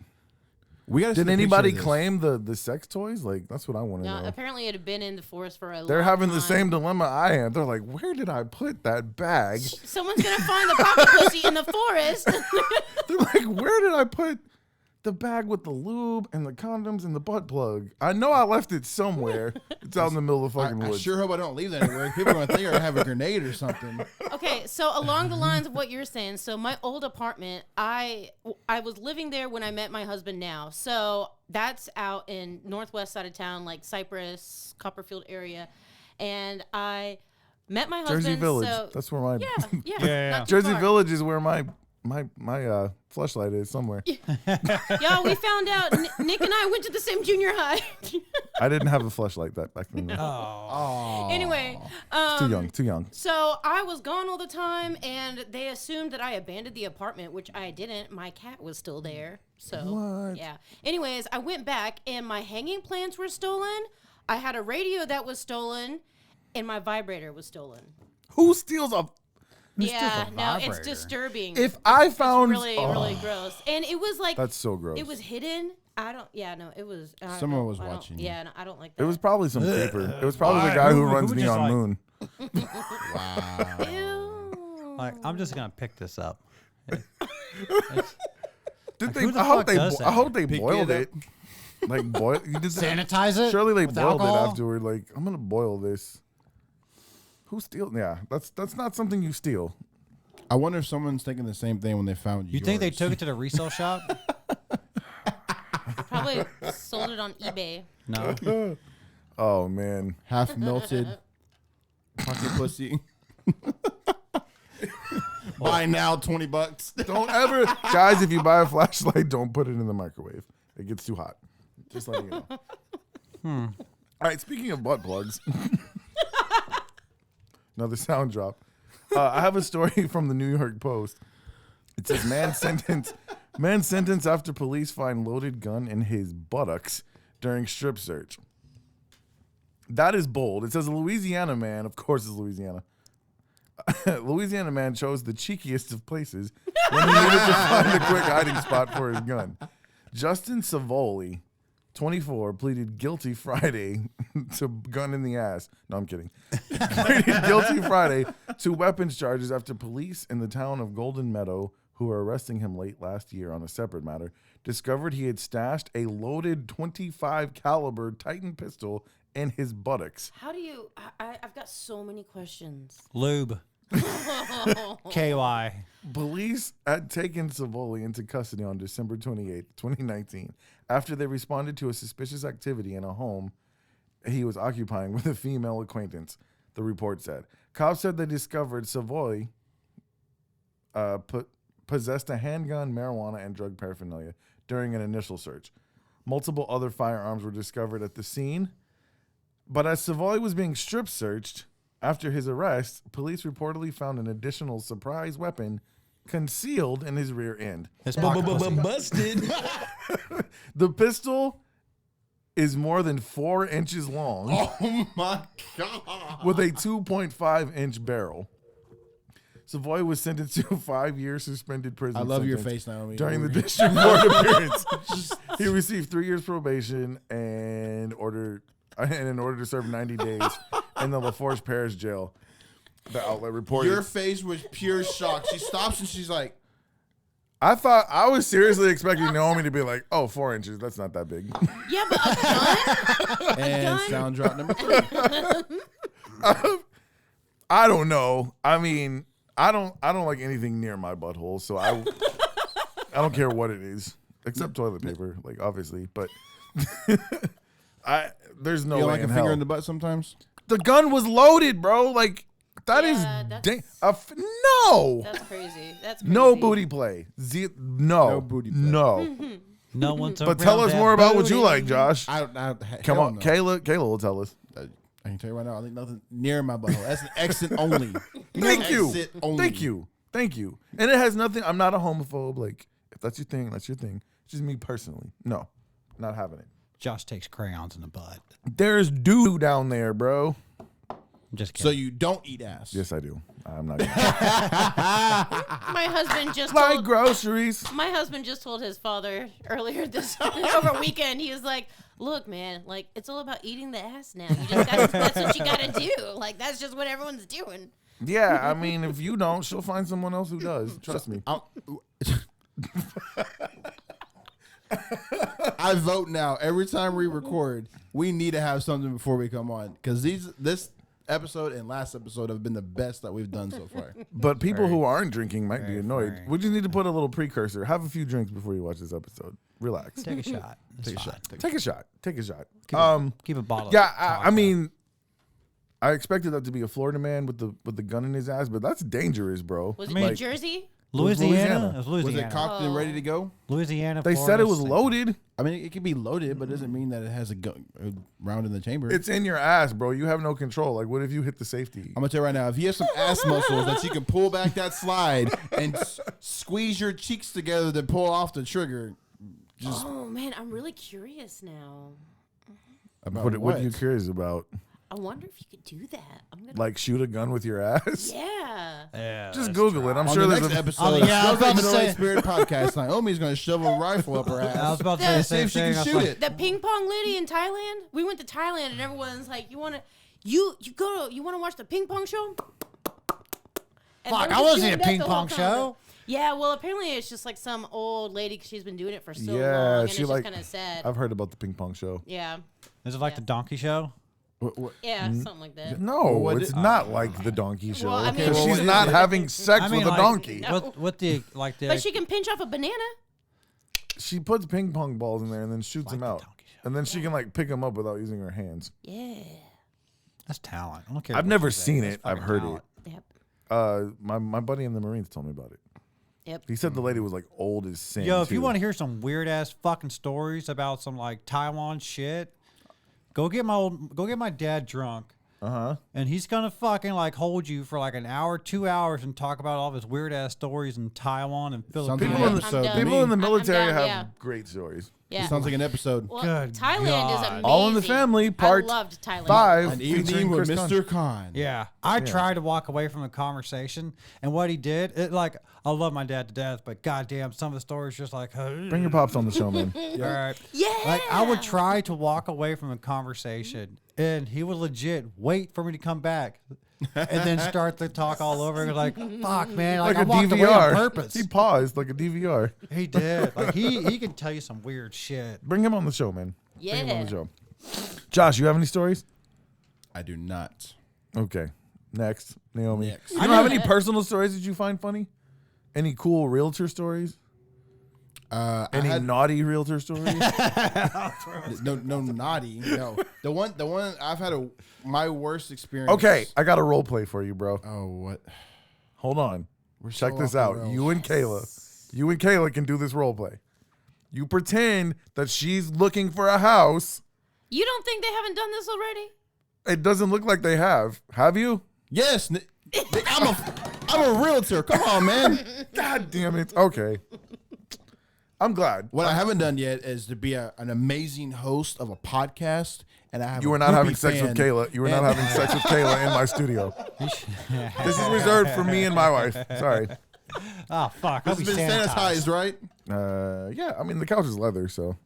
We gotta see Did the anybody picture of claim the sex toys? Like that's what I want to No, know. apparently it had been in the forest for a long time. They're having the same dilemma I am. They're like, where did I put that bag? Someone's gonna find the pocket pussy in the forest. They're like, where did I put the bag with the lube and the condoms and the butt plug? I know I left it somewhere. It's out in the middle of the fucking I woods. sure hope I don't leave that anywhere. People are going to think I have a grenade or something. Okay, so along the lines of what you're saying, so my old apartment, I was living there when I met my husband now. So that's out in northwest side of town, like Cypress, Copperfield area. And I met my husband. Jersey Village. So, That's where my yeah. Not too Jersey far. Village is where my fleshlight is somewhere. Y'all, we found out Nick and I went to the same junior high. I didn't have a fleshlight back then. though. Oh. Anyway, Too young. so I was gone all the time, and they assumed that I abandoned the apartment, which I didn't. My cat was still there. So, What? yeah. Anyways, I went back, and my hanging plants were stolen. I had a radio that was stolen, and my vibrator was stolen. Who steals a? Yeah, no, it's vibrator? disturbing. If I found really, really gross. And it was like, that's so gross. it was hidden. It was. I don't Someone know. was I don't- watching you. Yeah, no, I don't like that. It was probably some paper. It was probably the Why? guy who Who runs just Neon like- Moon. Wow. Ew. Like, I'm just gonna pick this up. Did Like, they? who the I hope fuck they. does I that? hope they Pick boiled it it. Like boil. You did that. Sanitize it. Surely they with boiled alcohol? it afterward. Like I'm gonna boil this. Who steal? Yeah, that's not something you steal. I wonder if someone's thinking the same thing when they found You think they yours. took it to the resale shop? Probably sold it on eBay. No. Oh man. half melted pocket pussy? Buy now, $20. Don't ever, guys. If you buy a flashlight, don't put it in the microwave. It gets too hot. Just letting you know. All right. Speaking of butt plugs, another sound drop. I have a story from the New York Post. It says man sentenced after police find loaded gun in his buttocks during strip search. That is bold. It says a Louisiana man, of course it's Louisiana. Louisiana man chose the cheekiest of places when he needed to find a quick hiding spot for his gun. Justin Savoli, 24, pleaded guilty Friday to gun in the ass. No, I'm kidding. Pleaded guilty Friday to weapons charges after police in the town of Golden Meadow, who were arresting him late last year on a separate matter, discovered he had stashed a loaded .25 caliber Titan pistol in his buttocks. How do you? I've got so many questions. Lube. KY. Police had taken Savoli into custody on December 28, 2019, after they responded to a suspicious activity in a home he was occupying with a female acquaintance, the report said. Cops said they discovered Savoli possessed a handgun, marijuana, and drug paraphernalia during an initial search. Multiple other firearms were discovered at the scene, but as Savoli was being strip searched after his arrest, police reportedly found an additional surprise weapon concealed in his rear end. His pocket pussy. Busted. The pistol is more than 4 inches long Oh my God. with a 2.5 inch barrel. Savoy was sentenced to a 5-year suspended prison. I love your sentence face, Naomi. during the district court appearance. He received 3 years probation and in order to serve 90 days in the LaForge Parish jail. The outlet reported. Your face was pure shock. She stops and she's like, I was seriously expecting Naomi to be like, "Oh, 4 inches. That's not that big." Yeah, but a gun? and gun? sound drop number 3. I don't know. I mean, I don't like anything near my butthole, so I don't care what it is, except toilet paper, like obviously. But there's no You don't way like a in finger hell. in the butt sometimes? The gun was loaded, bro. Like that is Yeah, that's- no. That's crazy. That's crazy. No booty play. No. No booty play. No. No one's But tell us more about what you like, Josh. Come on, no. Kayla will tell us. I can tell you right now, I think nothing near my butthole. That's an exit only. Thank you. Exit only. Thank you. And it has nothing. I'm not a homophobe. Like, if that's your thing, that's your thing. It's just me personally. No, not having it. Josh takes crayons in the butt. There's doo down there, bro. I'm just kidding. So you don't eat ass. Yes, I do. I'm not. My husband just Like told, groceries. my husband just told his father earlier this over weekend. He was like, "Look, man, like it's all about eating the ass now. You just got that's what you got to do. Like that's just what everyone's doing." Yeah, I mean, if you don't, she'll find someone else who does. Trust me. I vote now. Every time we record, we need to have something before we come on because this episode and last episode have been the best that we've done so far. But people who aren't drinking might be annoyed. very. We just need to put a little precursor. Have a few drinks before you watch this episode. Relax. Take a shot. Take a shot. Take a shot. Take a shot. Keep a bottle. Yeah, I mean, I expected that to be a Florida man with the gun in his ass, but that's dangerous, bro. Was it Like, New Jersey? Louisiana. It was Was Louisiana. it cocked and ready to go? Louisiana. They said it was loaded. I mean, it could be loaded, but it doesn't mean that it has a round in the chamber. It's in your ass, bro. You have no control. Like, what if you hit the safety? I'm gonna tell you right now, if you have some ass muscles that you can pull back that slide and squeeze your cheeks together to pull off the trigger, just Oh man, I'm really curious now. about What are you curious about? I wonder if you could do that. I'm gonna. Like, shoot a gun with your ass? Yeah. Yeah. Just Google it. I'm On sure the there's next a episode, yeah, I was about to say- Spirit Podcast. Naomi's gonna shove a rifle up her I was ass. about to say the See same if she thing. can I was shoot like, it. The ping pong lady in Thailand. We went to Thailand and everyone's like, "You want to watch the ping pong show?" And Fuck, they I were wasn't doing at a that ping the whole pong time. show. Yeah, well, apparently it's just like some old lady because she's been doing it for so Yeah, long, and it's she just like. kind of sad. I've heard about the ping pong show. Yeah, Is it like Yeah. the donkey show? yeah, something like that. No, what it's did- not like the donkey show. Well, I mean- Because well, she's what not is it? having sex I mean, with a like, donkey. No. What the like the? But she can pinch off a banana. She puts ping pong balls in there and then shoots them the out. donkey show. And then she can like pick them up without using her hands. Yeah. That's talent. I don't care. I've what never you say. seen That's it. I've fucking heard talent. Yep. it. My buddy in the Marines told me about it. Yep. He said the lady was like old as sin. Yo, if you too. want to hear some weird ass fucking stories about some like Taiwan shit, go get my dad drunk. And he's gonna fucking like hold you for like an hour, 2 hours, and talk about all of his weird ass stories in Taiwan and Sounds like Philippines. an I'm episode. done. to People me. in the I'm military down, have yeah. great stories. Yeah. Sounds like an episode. Well, Good Thailand is God. amazing. All in the Family, part I loved Thailand. 5. An evening featuring with Chris Conn. Mr. Conn. Yeah, I tried to walk away from the conversation, and what he did, I love my dad to death, but goddamn, some of the stories just like, Bring your pops on the show, man. all right. Yeah. Like I would try to walk away from a conversation, and he would legit wait for me to come back, and then start the talk all over. And like, fuck, man, like, Like I a walked away on DVR. purpose. He paused like a DVR. He did. Like he can tell you some weird shit. Bring him on the show, man. Bring him on Yeah. the show. Josh, you have any stories? I do not. Okay. Next, Naomi. Next. You don't have any personal stories that you find funny? Any cool realtor stories? Any naughty realtor stories? no naughty. No. The one I've had my worst experience. Okay, I got a role play for you, bro. Oh, what? Hold on. Check so this off the out. rails. You and Kayla can do this role play. You pretend that she's looking for a house. You don't think they haven't done this already? It doesn't look like they have. Have you? Yes. I'm a realtor. Come on, man. God damn it. Okay. I'm glad. What I haven't done yet is to be an amazing host of a podcast, and I have. You were a not groupie having sex with fan, Kayla. You were not and- having sex with Kayla in my studio. This is reserved for me and my wife. Sorry. Oh fuck! This has been sanitized, right? Yeah, I mean the couch is leather, so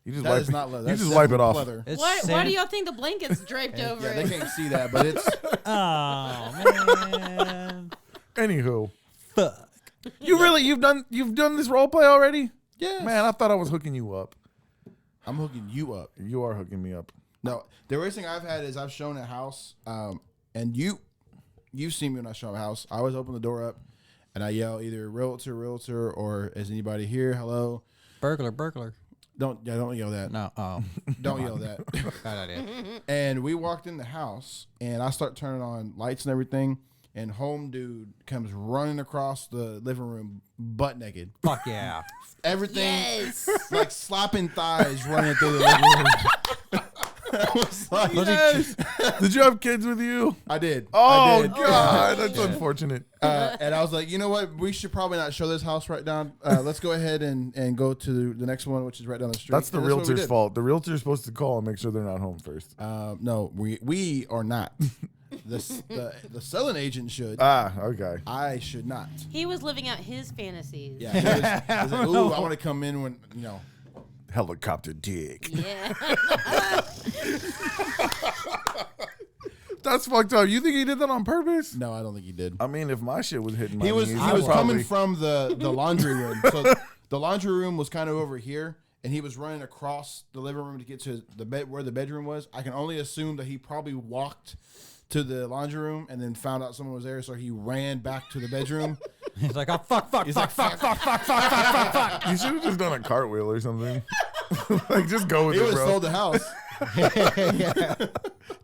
you just That wipe is not leather. You That's just wipe it definitely off. leather. It's Why do y'all think the blanket's draped over Yeah, they it? can't see that, but it's. Oh man! Anywho, Fuck. you've done this role play already? Yes. Man, I thought I was hooking you up. I'm hooking you up. You are hooking me up. No, the worst thing I've had is I've shown a house, and you've seen me when I show a house. I always open the door up, and I yell either realtor, or is anybody here? Hello. Burglar. Don't yell that. No. Oh. Don't yell that. Bad idea. And we walked in the house, and I start turning on lights and everything, and home dude comes running across the living room butt naked. Fuck yeah. Everything Yes. like slapping thighs running through the living room. I was like, Yes. Did you have kids with you? I did. Oh I did. God, that's unfortunate. And I was like, you know what? We should probably not show this house right now. Let's go ahead and go to the next one, which is right down the street. That's the And what we realtor's did. fault. The realtor's supposed to call and make sure they're not home first. No, we are not. The selling agent should. Okay. I should not. He was living out his fantasies. Yeah. He was like, ooh, I want to come in when Helicopter dick. Yeah. That's fucked up. You think he did that on purpose? No, I don't think he did. I mean, if my shit was hitting my He was knees, he I'd was probably- coming from the laundry room. So the laundry room was kind of over here, and he was running across the living room to get to the bed where the bedroom was. I can only assume that he probably walked to the laundry room and then found out someone was there, so he ran back to the bedroom. He's like, oh, fuck. You should have just done a cartwheel or something. Like, just go with He it, would have bro. sold the house.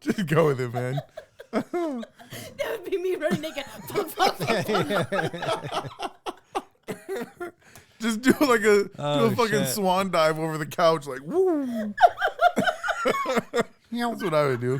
Just go with it, man. That would be me running naked. Fuck, fuck, fuck, fuck. Just do like do Oh, a fucking shit. swan dive over the couch, like woo. That's what I would do.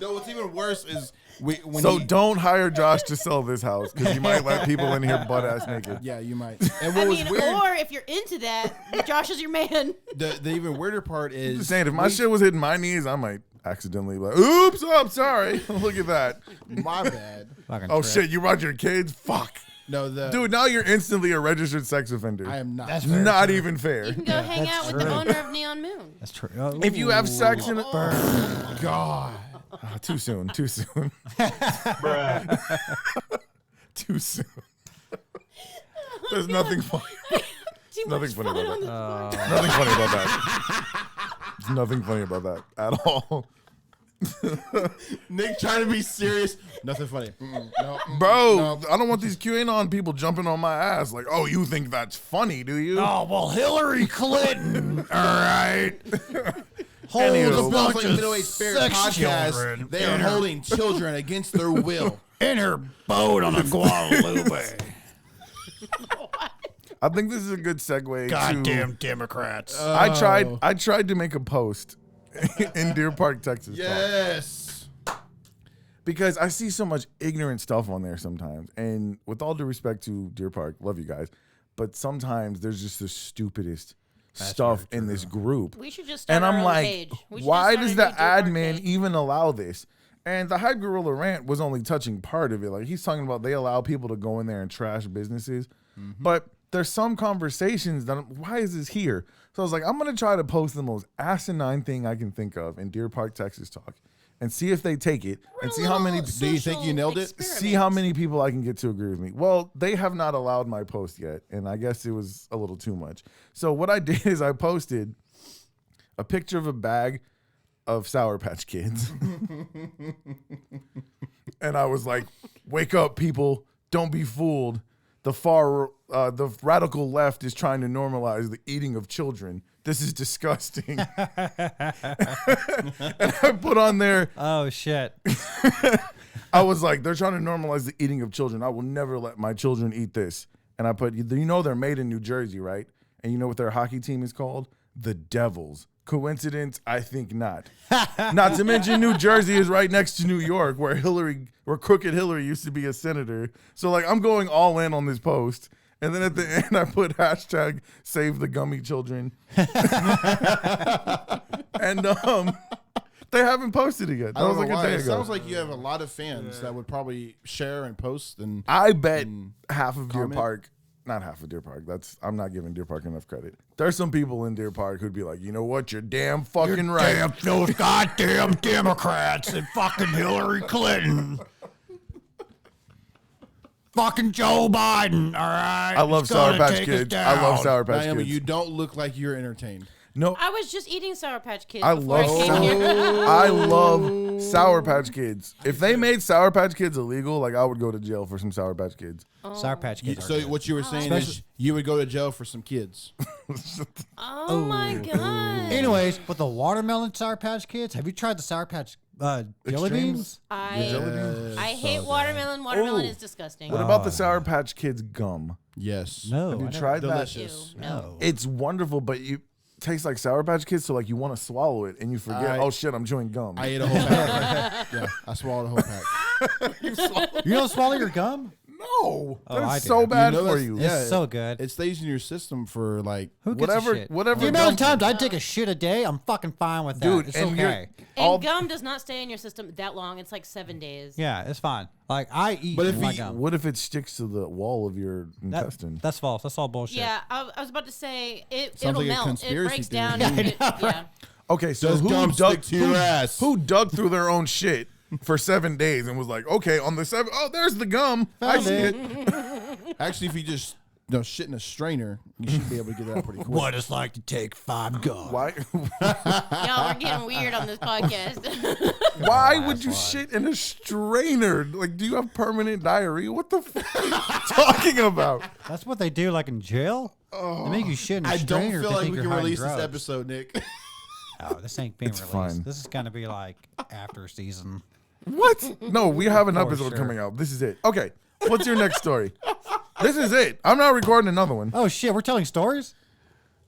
No, what's even worse is when So don't hire Josh to sell this house because you might let people in here butt ass naked. Yeah, you might. And what I was mean, weird, or if you're into that, Josh is your man. the even weirder part is Just saying, if my shit was hitting my knees, I might accidentally like, oops, oh, I'm sorry. Look at that. my bad. Fucking Oh trip. shit, you brought your kids? Fuck. No, Dude, now you're instantly a registered sex offender. I am not. That's Not even fair. You can go hang that's out with the true. owner of Neon Moon. That's true. If you have sex in God. too soon. Too soon. Too soon. There's nothing funny. Too Nothing much funny fun about on this podcast. Nothing funny about that. There's nothing funny about that at all. Nick trying to be serious. Nothing funny. No, Bro, no. I don't want these QAnon people jumping on my ass like, oh, you think that's funny, do you? Oh, well, Hillary Clinton, all right. Anywho. The Bill's like Middle-Aged Spirit podcast. They are holding children against their will. In her boat on the Guadalupe. I think this is a good segue Goddamn Democrats. to I tried to make a post in Deer Park, Texas. Yes. Because I see so much ignorant stuff on there sometimes. And with all due respect to Deer Park, love you guys, but sometimes there's just the stupidest stuff in this group. We should just start And our I'm own like, page. We should why just does start the a new Deer Park admin page. even allow this? And the Hype Gorilla rant was only touching part of it. Like, he's talking about they allow people to go in there and trash businesses. But there's some conversations that, why is this here? So I was like, I'm going to try to post the most asinine thing I can think of in Deer Park, Texas talk and see if they take it and see how many. Do you think you nailed it? See how many people I can get to agree with me. Well, they have not allowed my post yet, and I guess it was a little too much. So what I did is I posted a picture of a bag of Sour Patch Kids. And I was like, wake up, people. Don't be fooled. The radical left is trying to normalize the eating of children. This is disgusting. And I put on there, Oh, shit. I was like, they're trying to normalize the eating of children. I will never let my children eat this. And I put, you know, they're made in New Jersey, right? And you know what their hockey team is called? The Devils. Coincidence? I think not. Not to mention New Jersey is right next to New York, where Crooked Hillary used to be a senator. So like, I'm going all in on this post. And then at the end, I put hashtag save the gummy children. And they haven't posted it yet. That I was don't like know a why. day It ago. sounds like you have a lot of fans that would probably share and post. And I bet half of Deer comment? Park, not half of Deer Park. I'm not giving Deer Park enough credit. There's some people in Deer Park who'd be like, you know what? You're damn fucking right. Damn those goddamn Democrats and fucking Hillary Clinton. Fucking Joe Biden, all right? I love It's Sour gonna Patch take us Kids. I love down. Sour Patch Naomi, Kids. you don't look like you're entertained. No, I was just eating Sour Patch Kids I before I love came here. I love Sour Patch Kids. If they made Sour Patch Kids illegal, like I would go to jail for some Sour Patch Kids. Sour Patch Kids. So what you were saying is you would go to jail for some kids. Oh my god. Anyways, with the watermelon Sour Patch Kids, have you tried the Sour Patch jelly beans? I hate watermelon. Watermelon is disgusting. What about the Sour Patch Kids gum? Yes. No. Have you I never- tried that? Delicious. Ew, no. It's wonderful, but you taste like Sour Patch Kids, so like you want to swallow it and you forget. Oh shit, I'm chewing gum. I ate a whole pack. Yeah, I swallowed a whole pack. You don't swallow your gum? No, Oh, I that's do. so bad You know for that's- you. Yeah. It's so good. It stays in your system for like Who gives whatever, a shit? whatever. The amount of gum- times I take a shit a day, I'm fucking fine with that. Dude, It's and you're- okay. And gum does not stay in your system that long. It's like 7 days. Yeah, it's fine. Like I eat But if my you- gum. What if it sticks to the wall of your That- intestine? that's false. That's all bullshit. Yeah, I was about to say Sounds it'll like a melt. It conspiracy breaks theory. down. Yeah. Okay, so Does who gum dug stick to your ass? Who dug through their own shit for 7 days and was like, okay, on the 7th, oh, there's the gum. I Found see it. it. Actually, if you just shit in a strainer, you should be able to get that out pretty quick. What it's like to take 5 gum. Why? Y'all are getting weird on this podcast. Why would you shit in a strainer? Like, do you have permanent diarrhea? What the fuck are you talking about? That's what they do, like in jail. They make you shit in a I don't strainer feel if they like think we you're can hiding release drugs. this episode, Nick. Oh, this ain't being It's released. fine. This is gonna be like after season. What? No, we have an For episode sure. coming out. This is it. Okay, what's your next story? This is it. I'm not recording another one. Oh shit, we're telling stories.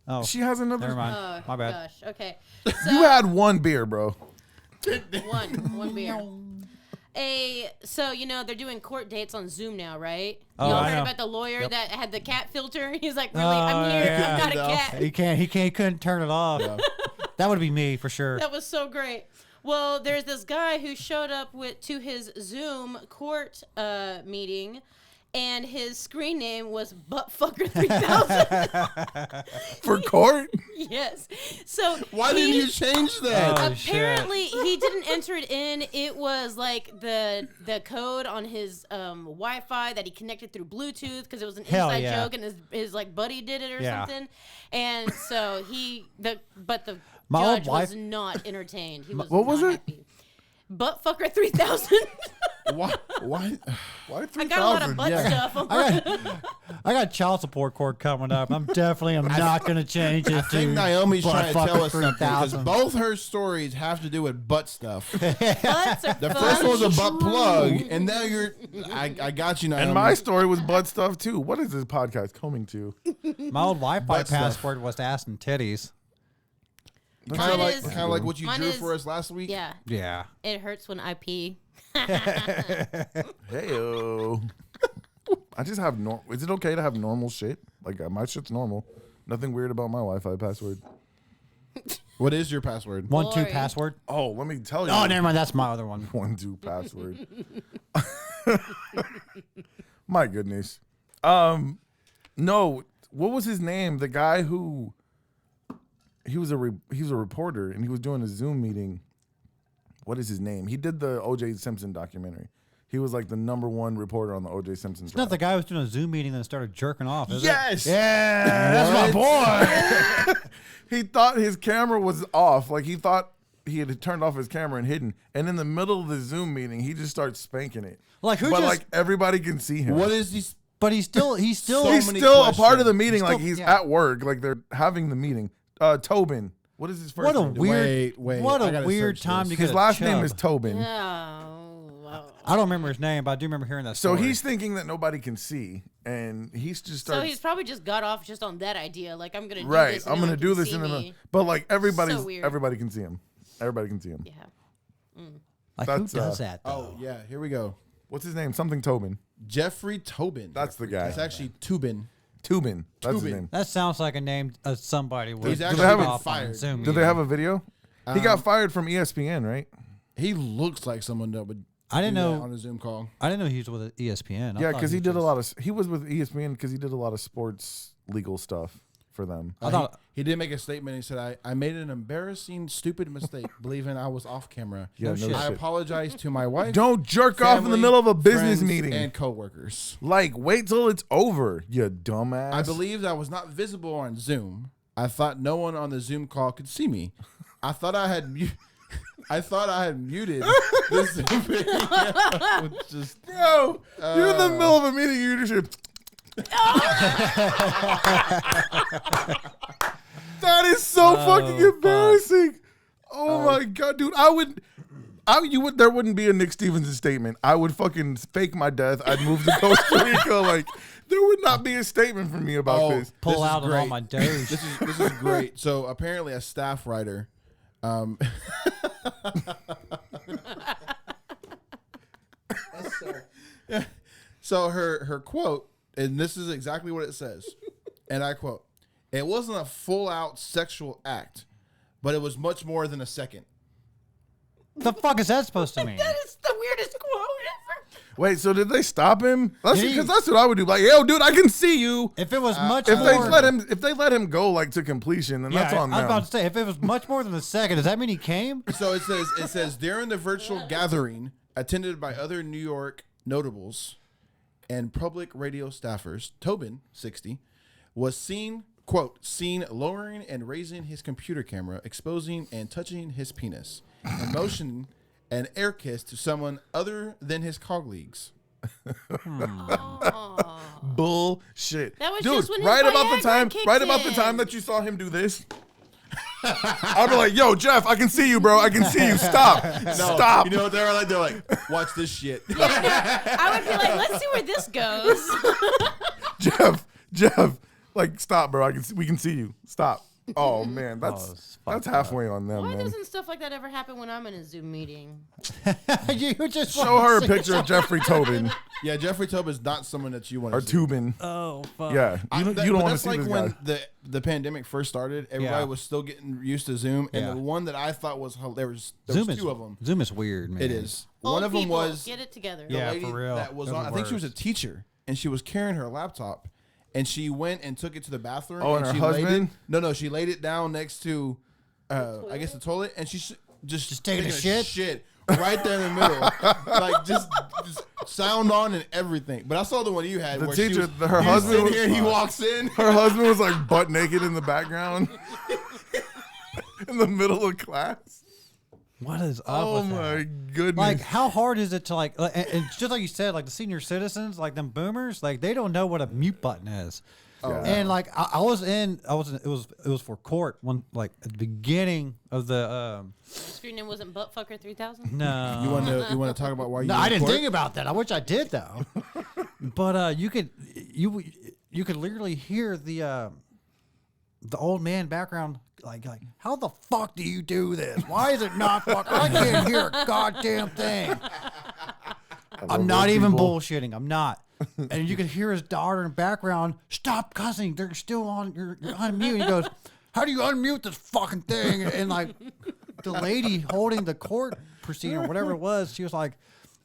Oh, She has another. never mind. Oh, My bad. gosh. Okay. You had one beer, bro. One beer. So they're doing court dates on Zoom now, right? Oh, Y'all I heard know. about the lawyer that had the cat filter? He's like, really, Oh, I'm here. yeah. I'm not a cat. He couldn't turn it off. That would be me for sure. That was so great. Well, there's this guy who showed up to his Zoom court meeting, and his screen name was Buttfucker3000. For court? Yes. So Why didn't you change that? Oh, shit. apparently he didn't enter it in. It was like the code on his Wi-Fi that he connected through Bluetooth because it was an Hell inside yeah. joke, and his like buddy did it or Yeah. something. And so the My old judge was wife- not entertained. He was what was not it? happy. Buttfucker3000. Why? Why? Why I got a lot of 3,000? butt stuff. On I got child support court coming up. I'm not gonna change it. I think to Naomi's trying to tell us something because 3000. both her stories have to do with butt stuff. butts are The fun. first one was a butt plug, and now you're. I got you, Naomi. And my story was butt stuff too. What is this podcast coming to? My old Wi-Fi Butt stuff. password was ass and titties. kind Mine of is- like what you mine drew is- for us last week. Yeah, Yeah. it hurts when I pee. Heyo. I just have Is it okay to have normal shit? Like my shit's normal. Nothing weird about my Wi-Fi password. What is your password? 1-2 Boring. password. Oh, let me tell you. Oh, never mind. That's my other one. 1-2 password. My goodness. No. What was his name? The guy who he was a reporter and he was doing a Zoom meeting. What is his name? He did the O.J. Simpson documentary. He was like the #1 reporter on the O.J. Simpson It's not the guy who was doing a Zoom meeting and started jerking off, is Yes. Yeah, that's my boy. He thought his camera was off. Like he thought he had turned off his camera and hidden. And in the middle of the Zoom meeting, he just starts spanking it. Like, who But just- like everybody can see him. What is these? But he's still So He's many still a part of the questions. meeting. Like Still- he's yeah. at work. Like they're having the meeting. Tobin. What is his first What a name? weird, Wait, what I a gotta weird search time this. to get His a last name chub. is Tobin. Oh. I don't remember his name, but I do remember hearing that. So story. he's thinking that nobody can see, and he's just So starts. he's probably just got off just on that idea. Like, I'm gonna do right. this. and I'm no gonna one do can this see in the. me. But like everybody weird. can see him. Everybody can see him. Yeah. like, who that's, does that? Though? Oh yeah, here we go. What's his name? Something Tobin. Jeffrey Tobin. That's the guy. It's actually Tubin. Tubin. That's his Tubin. name. That sounns like a name of somebody would. He's do actually off been on fired. Zoom Did they have a video? He got fired from ESPN, right? He looks like someone that would. I didn't do that know- on a Zoom call. I didn't know he was with ESPN. I Yeah, thought because he was did a just- lot of. He was with ESPN because he did a lot of sports legal stuff for them. I thought. He did make a statement. He said, I made an embarrassing, stupid mistake believing I was off camera. Yeah, no shit. I shit. apologize to my wife. Don't jerk off in the family, middle of a business friends, meeting. and coworkers. Like, wait till it's over, you dumbass. I believed I was not visible on Zoom. I thought no one on the Zoom call could see me. I thought I had I thought I had muted this video. Just, Bro, you're in the middle of a meeting. You just. That is so fucking embarrassing. Oh my god, dude! There wouldn't be a Nick Stevenson statement. I would fucking fake my death. I'd move to Costa Rica. Like there would not be a statement from me about this. Pull This is out on all great. my doge. this is great. So apparently, a staff writer. So her quote, and this is exactly what it says, and I quote: "It wasn't a full out sexual act, but it was much more than a second." The fuck is that supposed to mean? That is the weirdest quote ever. Wait, so did they stop him? Did he- Because that's what I would do. Like, yo, dude, I can see you. If it was much If more, they let him go like to completion, then that's on I was them. about to say, if it was much more than a second, does that mean he came? So it says during the virtual gathering attended by other New York notables and public radio staffers, Tobin, 60, was seen, quote, seen lowering and raising his computer camera, exposing and touching his penis, and motioning an air kiss to someone other than his colleagues. Bullshit. That was dude, just when his right about the Viagra time, kicked right about the in. time that you saw him do this. I'd be like, yo, Jeff, I can see you, bro. I can see you. Stop. Stop. You know what they're like? They're like, watch this shit. I would be like, let's see where this goes. Jeff, like, stop, bro. We can see you. Stop. Oh man, it's that's fucked halfway on them, Why man. doesn't stuff like that ever happen when I'm in a Zoom meeting? You just Show her a picture of Jeffrey Tobin Yeah, Jeffrey Tobin is not someone that you want or to see. Tubin. Oh fuck. Yeah, you don't But want to that's see like this when guy. the pandemic first started. Everybody Yeah. was still getting used to Zoom, and Yeah. the one that I thought was there was Zoom two is of them. Zoom is weird, man. It is. Old One of them people, was get it together. the Yeah, lady for real. that was Those on. are I think she was a worse. teacher, and she was carrying her laptop, and she went and took it to the bathroom. Oh, and her she laid husband? No, she laid it down next to, I guess the toilet, and she just taking a shit? right there in the middle, like just sound on and everything. But I saw the one you had. The where teacher, she was, her you was husband sitting was- here, and he walks in. Her husband was like butt naked in the background in the middle of class. What is up Oh with my that? goodness. Like, how hard is it to and just like you said, like the senior citizens, like them boomers, like they don't know what a mute button is. Yeah. And like it was for court one, like at the beginning of the Screen name wasn't Buttfucker 3000. no. You want to talk about why you? No, went I to didn't court? think about that. I wish I did though. But you could literally hear the old man background like how the fuck do you do this? Why is it not fuck? I can't hear a goddamn thing. I'm not those even people. bullshitting. I'm not. And you could hear his daughter in the background. Stop cussing. They're still on. You're unmute. He goes, how do you unmute this fucking thing? And like the lady holding the court proceeding or whatever it was, she was like,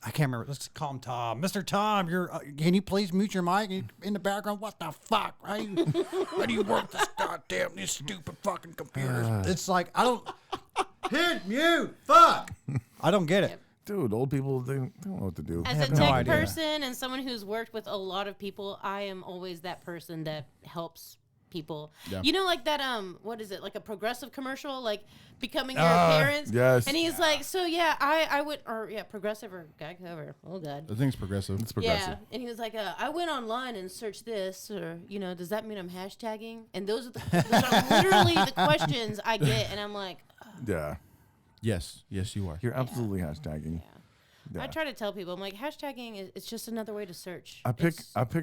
I can't remember. Let's call him Tom. Mr. Tom, can you please mute your mic in the background? What the fuck? How do you work these stupid fucking computers? It's like, I don't hit mute. Fuck. I don't get it. Dude, old people, they don't know what to do. As a have no tech idea. person and someone who's worked with a lot of people, I am always that person that helps people. Yeah. You know, like that what is it, like a progressive commercial, like becoming your parents. yes. And he's like, so yeah, I would, or yeah, progressive or guy cover. Oh god. The thing's progressive. It's progressive. Yeah, and he was like, I went online and searched this, or does that mean I'm hashtagging? And those are literally the questions I get, and I'm like, Yeah. Yes, you are. You're absolutely hashtagging. Yeah. I try to tell people, I'm like, hashtagging is it's just another way to search. I pick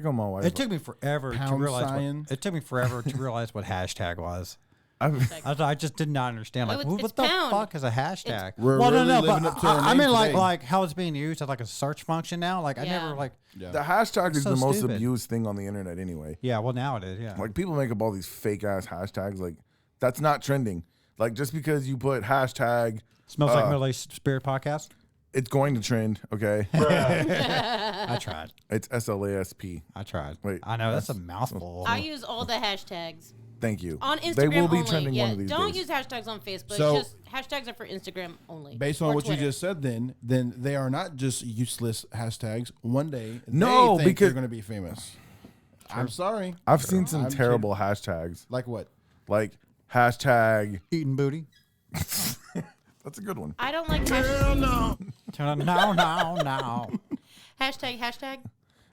on my wife. It took me forever to Pound realize. sign. It took me forever to realize what hashtag was. I've- I just did not understand. Like, Oh, it's what the pound. fuck is a hashtag? We're really living up to our I name mean, today. like how it's being used as like a search function now. Like, I Yeah. never like. Yeah. the hashtag is So the most stupid. abused thing on the internet anyway. Yeah, well now it is. Yeah. Like people make up all these fake ass hashtags. Like that's not trending. Like just because you put hashtag, Smells like Middle East Spirit podcast. it's going to trend. Okay, I tried. it's SLASP. I tried. Wait, I know that's a mouthful. I use all the hashtags Thank you. on Instagram. They will be only. trending Yeah, one of these don't days. use hashtags on Facebook. So- just hashtags are for Instagram only. Based on or what Twitter. you just said, then they are not just useless hashtags. One day, No, they think because- they're going to be famous. I'm sorry. I've seen some I'm terrible hashtags. Like what? Like hashtag Eating booty. That's a good one. I don't like No. hashtag.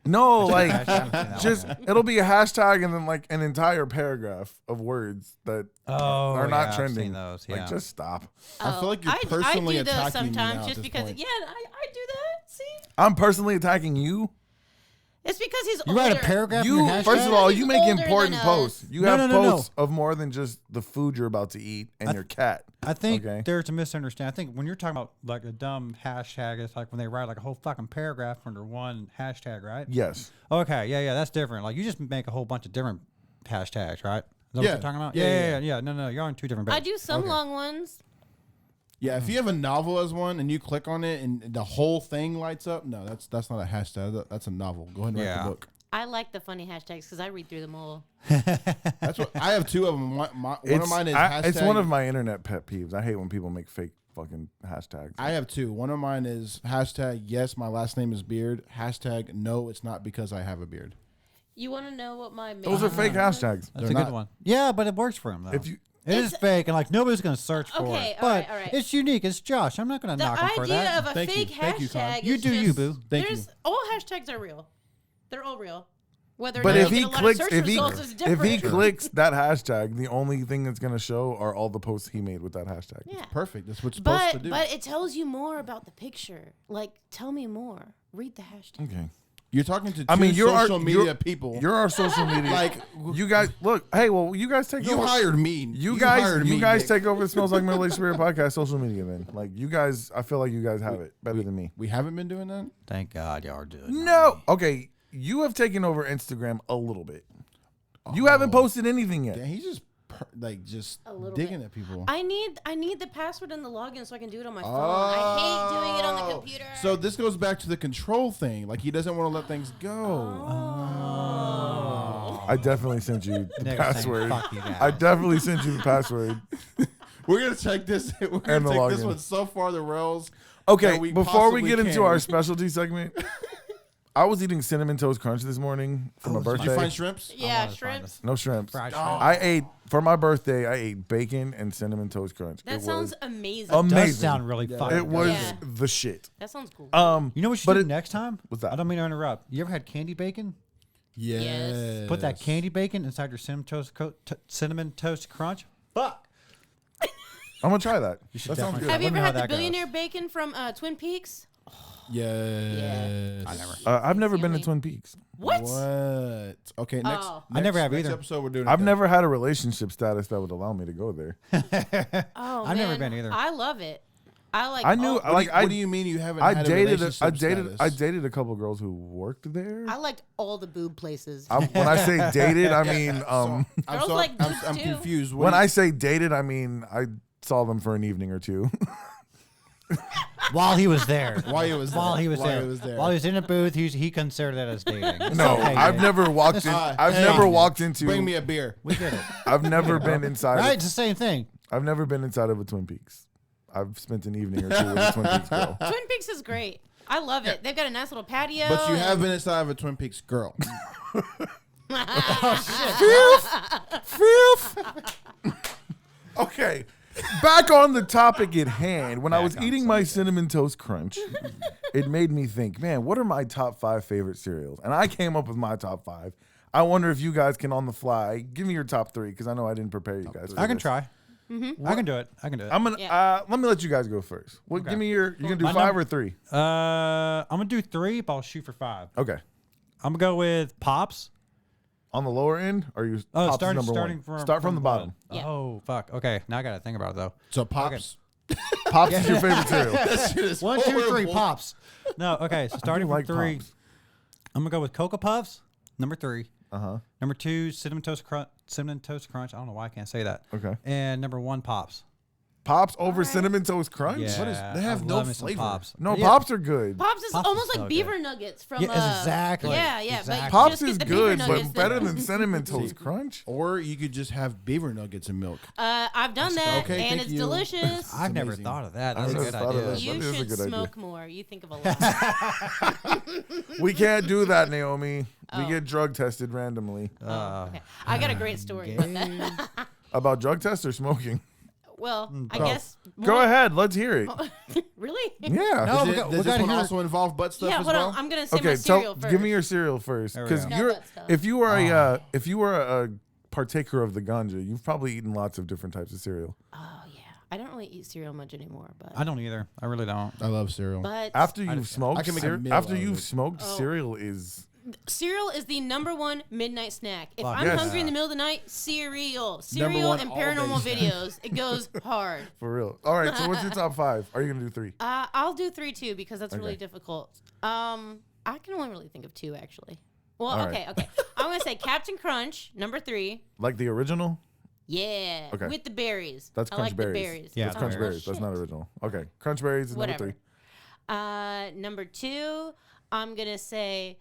No, like Hashtag. just it'll be a hashtag and then like an entire paragraph of words that are not I've trending. seen those, Like yeah. just stop. I feel like you're personally I do those attacking me now sometimes at just this because. point. Yeah, I do that. See, I'm personally attacking you. it's because he's You older. write a paragraph in You your hashtag? first of all, He's you make older important than us. posts. You No, have no. posts of more than just the food you're about to eat and your cat. I think Okay. there's a misunderstanding. I think when you're talking about like a dumb hashtag, it's like when they write like a whole fucking paragraph under one hashtag, right? Yes. Okay, yeah, that's different. Like you just make a whole bunch of different hashtags, right? Is that what Yeah. you're talking about? Yeah. Yeah. No, you're on two different I pages. do some long ones. Yeah, if you have a novel as one and you click on it and the whole thing lights up, no, that's not a hashtag. That's a novel. Go ahead and write Yeah. the book. I like the funny hashtags because I read through them all. That's what I have two of them. One of mine is hashtag. It's one of my internet pet peeves. I hate when people make fake fucking hashtags. I have two. One of mine is hashtag yes, my last name is Beard. Hashtag no, it's not because I have a beard. You want to know what my main Those are fake hashtags. That's They're a good not. one. Yeah, but it works for him though. If you it is fake, and like nobody's gonna search for Okay, it. all But right, all right. it's unique. It's Josh. I'm not gonna The knock him for idea that. of a Thank you. fake Thank you, Con. hashtag You is do just, you, boo. Thank there's you. all hashtags are real. They're all real. Whether or But not if you he get a lot of clicks, search if he results is different. clicks that hashtag, the only thing that's gonna show are all the posts he made with that hashtag. yeah. Perfect. That's what it's supposed to do. But it tells you more about the picture. Like, tell me more. Read the hashtag. Okay. You're talking to two I mean, you're social our, media you're, people. You're our social media. Like, you guys, look. Hey, well, you guys take you over. hired me. You guys hired me, Nick. take over the Smells Like Middle Aged Spirit podcast social media. Then, like, you guys, I feel like you guys have it better than me. We haven't been doing that. Thank God y'all are doing. No. Okay, you have taken over Instagram a little bit. You haven't posted anything yet. Yeah, he's just just A little digging bit. at people. I need the password and the login so I can do it on my phone. I hate doing it on the computer. So this goes back to the control thing. Like he doesn't want to let things go. I definitely sent you the Nick's saying, password. "Fuck you guys." I definitely sent you the password. We're gonna check this. We're And gonna the take this login. one so far the rails. Okay, that we before we possibly get into can. our specialty segment, I was eating Cinnamon Toast Crunch this morning for my Did birthday. you find shrimps? yeah, wanted to find shrimps. No shrimps. Fried shrimp. I ate for my birthday. I ate bacon and cinnamon toast crunch. That it sounds was amazing. amazing. Does sound really fucking. It was Yeah. the shit. that sounds cool. You know what you but should it- do next time? What's that? I don't mean to interrupt. You ever had candy bacon? Yes. Put that candy bacon inside your cinnamon toast crunch. Fuck. I'm gonna try that. should That sounds definitely good. try Have you let me ever know had how the that goes. billionaire bacon from Twin Peaks? Yes. I never. I've never been to Yummy. Twin Peaks. What? What? Okay, next. Oh. I never have next either. episode we're doing. I've it never had a relationship status that would allow me to go there. Oh, I've never man. been either. I love it. I like. I knew, all- like, What do you mean you haven't? I had dated, A I relationship dated a couple girls who worked there. I liked all the boob places. When I say dated, I mean, I'm, Girls so, like I'm, boobs I'm too. confused. when I say dated, I mean I saw them for an evening or two. While he was there. While he was While there. he was While there. he was there. While he was in a booth, he considered it as dating. It's No, okay, I've Nick. never walked in. I've hey, never walked into. bring me a beer. We get it. I've never been inside. Right? It's the same thing. I've never been inside of a Twin Peaks. I've spent an evening or two with a Twin Peaks girl. Twin Peaks is great. I love it. They've got a nice little patio. But you have and- been inside of a Twin Peaks girl. Okay, back on the topic at hand. When I was eating my cinnamon toast crunch, it made me think, man, what are my top 5 favorite cereals? And I came up with my top 5. I wonder if you guys can on the fly give me your top 3 because I know I didn't prepare you guys. For I can this. try. I can do it. I can do it. I'm gonna Yeah. let me let you guys go first. Well, give me your. You gonna do My 5 number- or 3? I'm gonna do 3, but I'll shoot for 5. Okay. I'm gonna go with Pops. On the lower end, or you? Oh, Pops is starting number starting one. from Start from the bottom. Yeah. Oh fuck. Okay, now I gotta think about it though. So Pops. Pops is your favorite cereal. That shit is 1, 2, 3, horrible. Pops. No, okay. So starting from like 3, Pops. I'm gonna go with Cocoa Puffs. Number 3. Uh-huh. Number 2, Cinnamon Toast Crunch. Cinnamon Toast Crunch. I don't know why I can't say that. Okay. And number 1, Pops. Pops over cinnamon toast crunch. Yeah, What is- they have I no love me some flavor. Pops. No, Yeah, Pops are good. Pops is Pops almost is like so beaver good. nuggets from. Yeah, exactly. Yeah, Exactly. But Pops just get is the beaver good, nuggets but better then. than cinnamon toast crunch. Or you could just have beaver nuggets and milk. I've done that, okay, and thank it's you. delicious. I've never amazing. thought of that. I That's a never good thought of idea. that. You is a should good idea. smoke more. You think of a lot. We can't do that, Naomi. We Oh. get drug tested randomly. Okay. I got a great story about that. About drug tests or smoking? Well, I guess. Go ahead. Let's hear it. Really? Yeah. No, we Does this one also involve butt stuff Yeah, as hold well? on. I'm gonna say my Okay, cereal first. give me your cereal first, There we because go. No you're butt stuff. if you were a partaker of the ganja, you've probably eaten lots of different types of cereal. Oh yeah, I don't really eat cereal much anymore, but I don't either. I really don't. I love cereal. but After you've smoked, I can make a meal out of it. cereal is cereal is the #1 midnight snack. If Fuck I'm yes. hungry in the middle of the night, cereal one and all paranormal day. videos. It goes hard. for real. All right, so what's your top 5? Are you gonna do 3? I'll do 3 too because that's really Okay. difficult. I can only really think of 2 actually. Well, All okay. right. I'm gonna say Captain Crunch, #3. Like the original? Yeah, Okay. with the berries. That's I Crunch like Berries. the berries. Yeah, That's Crunch Oh, Berries. That's shit. not original. Okay, Crunch Berries is Whatever. number 3. #2, I'm gonna say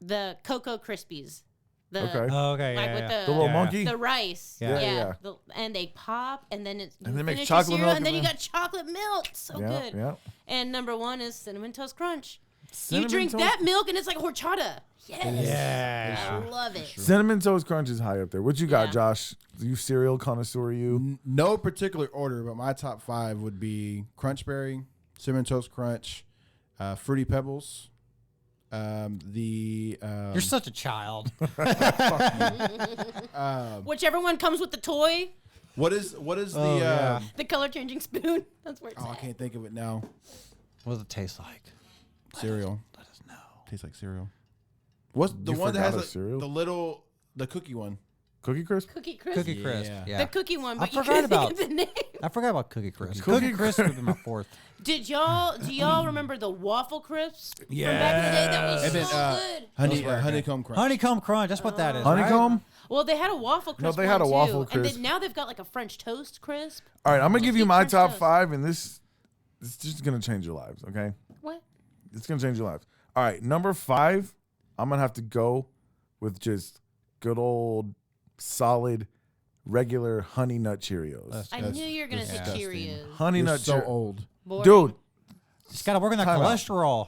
the Cocoa Krispies. The, Okay. Oh, okay, Like yeah, with yeah. The little Yeah. monkey. the rice. Yeah. Yeah. And they pop, and then it's And they make finish your chocolate cereal, milk and then and you then- got chocolate milk. So Yeah, good. yeah. And #1 is Cinnamon Toast Crunch. Cinnamon you drink Toast- that milk, and it's like horchata. Yes. Yeah. I love it. Cinnamon Toast Crunch is high up there. What you got, Yeah. Josh? You cereal connoisseur, you? No particular order, but my top 5 would be Crunch Berry, Cinnamon Toast Crunch, Fruity Pebbles, You're such a child. Whichever one comes with the toy, what is Oh, the yeah. the color changing spoon. That's where it's I at. can't think of it now. What does it taste like? Cereal. Let us know. Tastes like cereal. What's the You one that forgot has a like, cereal? the cookie one? Cookie Crisp? Cookie Crisp. Cookie Crisp. Yeah. Yeah. The cookie one, I but you forgot couldn't about- think of the name. I forgot about Cookie Crisp. Cookie Cookie Crisp would be my 4th. Do y'all remember the waffle crisps from back in the day? That was And then, so good. honeycomb crunch. Honeycomb Crunch. That's what that is. right? Honeycomb? Well, they had a waffle crisp. they had one a waffle too. And crisp. then now they've got like a French toast crisp. All right, I'm going to give you Eat my French top toast. 5, and this is just going to change your lives, okay? What? It's going to change your lives. All right, number 5, I'm going to have to go with just good old, solid, regular Honey Nut Cheerios. I knew you were gonna say disgusting. Cheerios. Honey You're Nut so Cheerios. old. Boring. Dude, Just got to work on that Time out. cholesterol.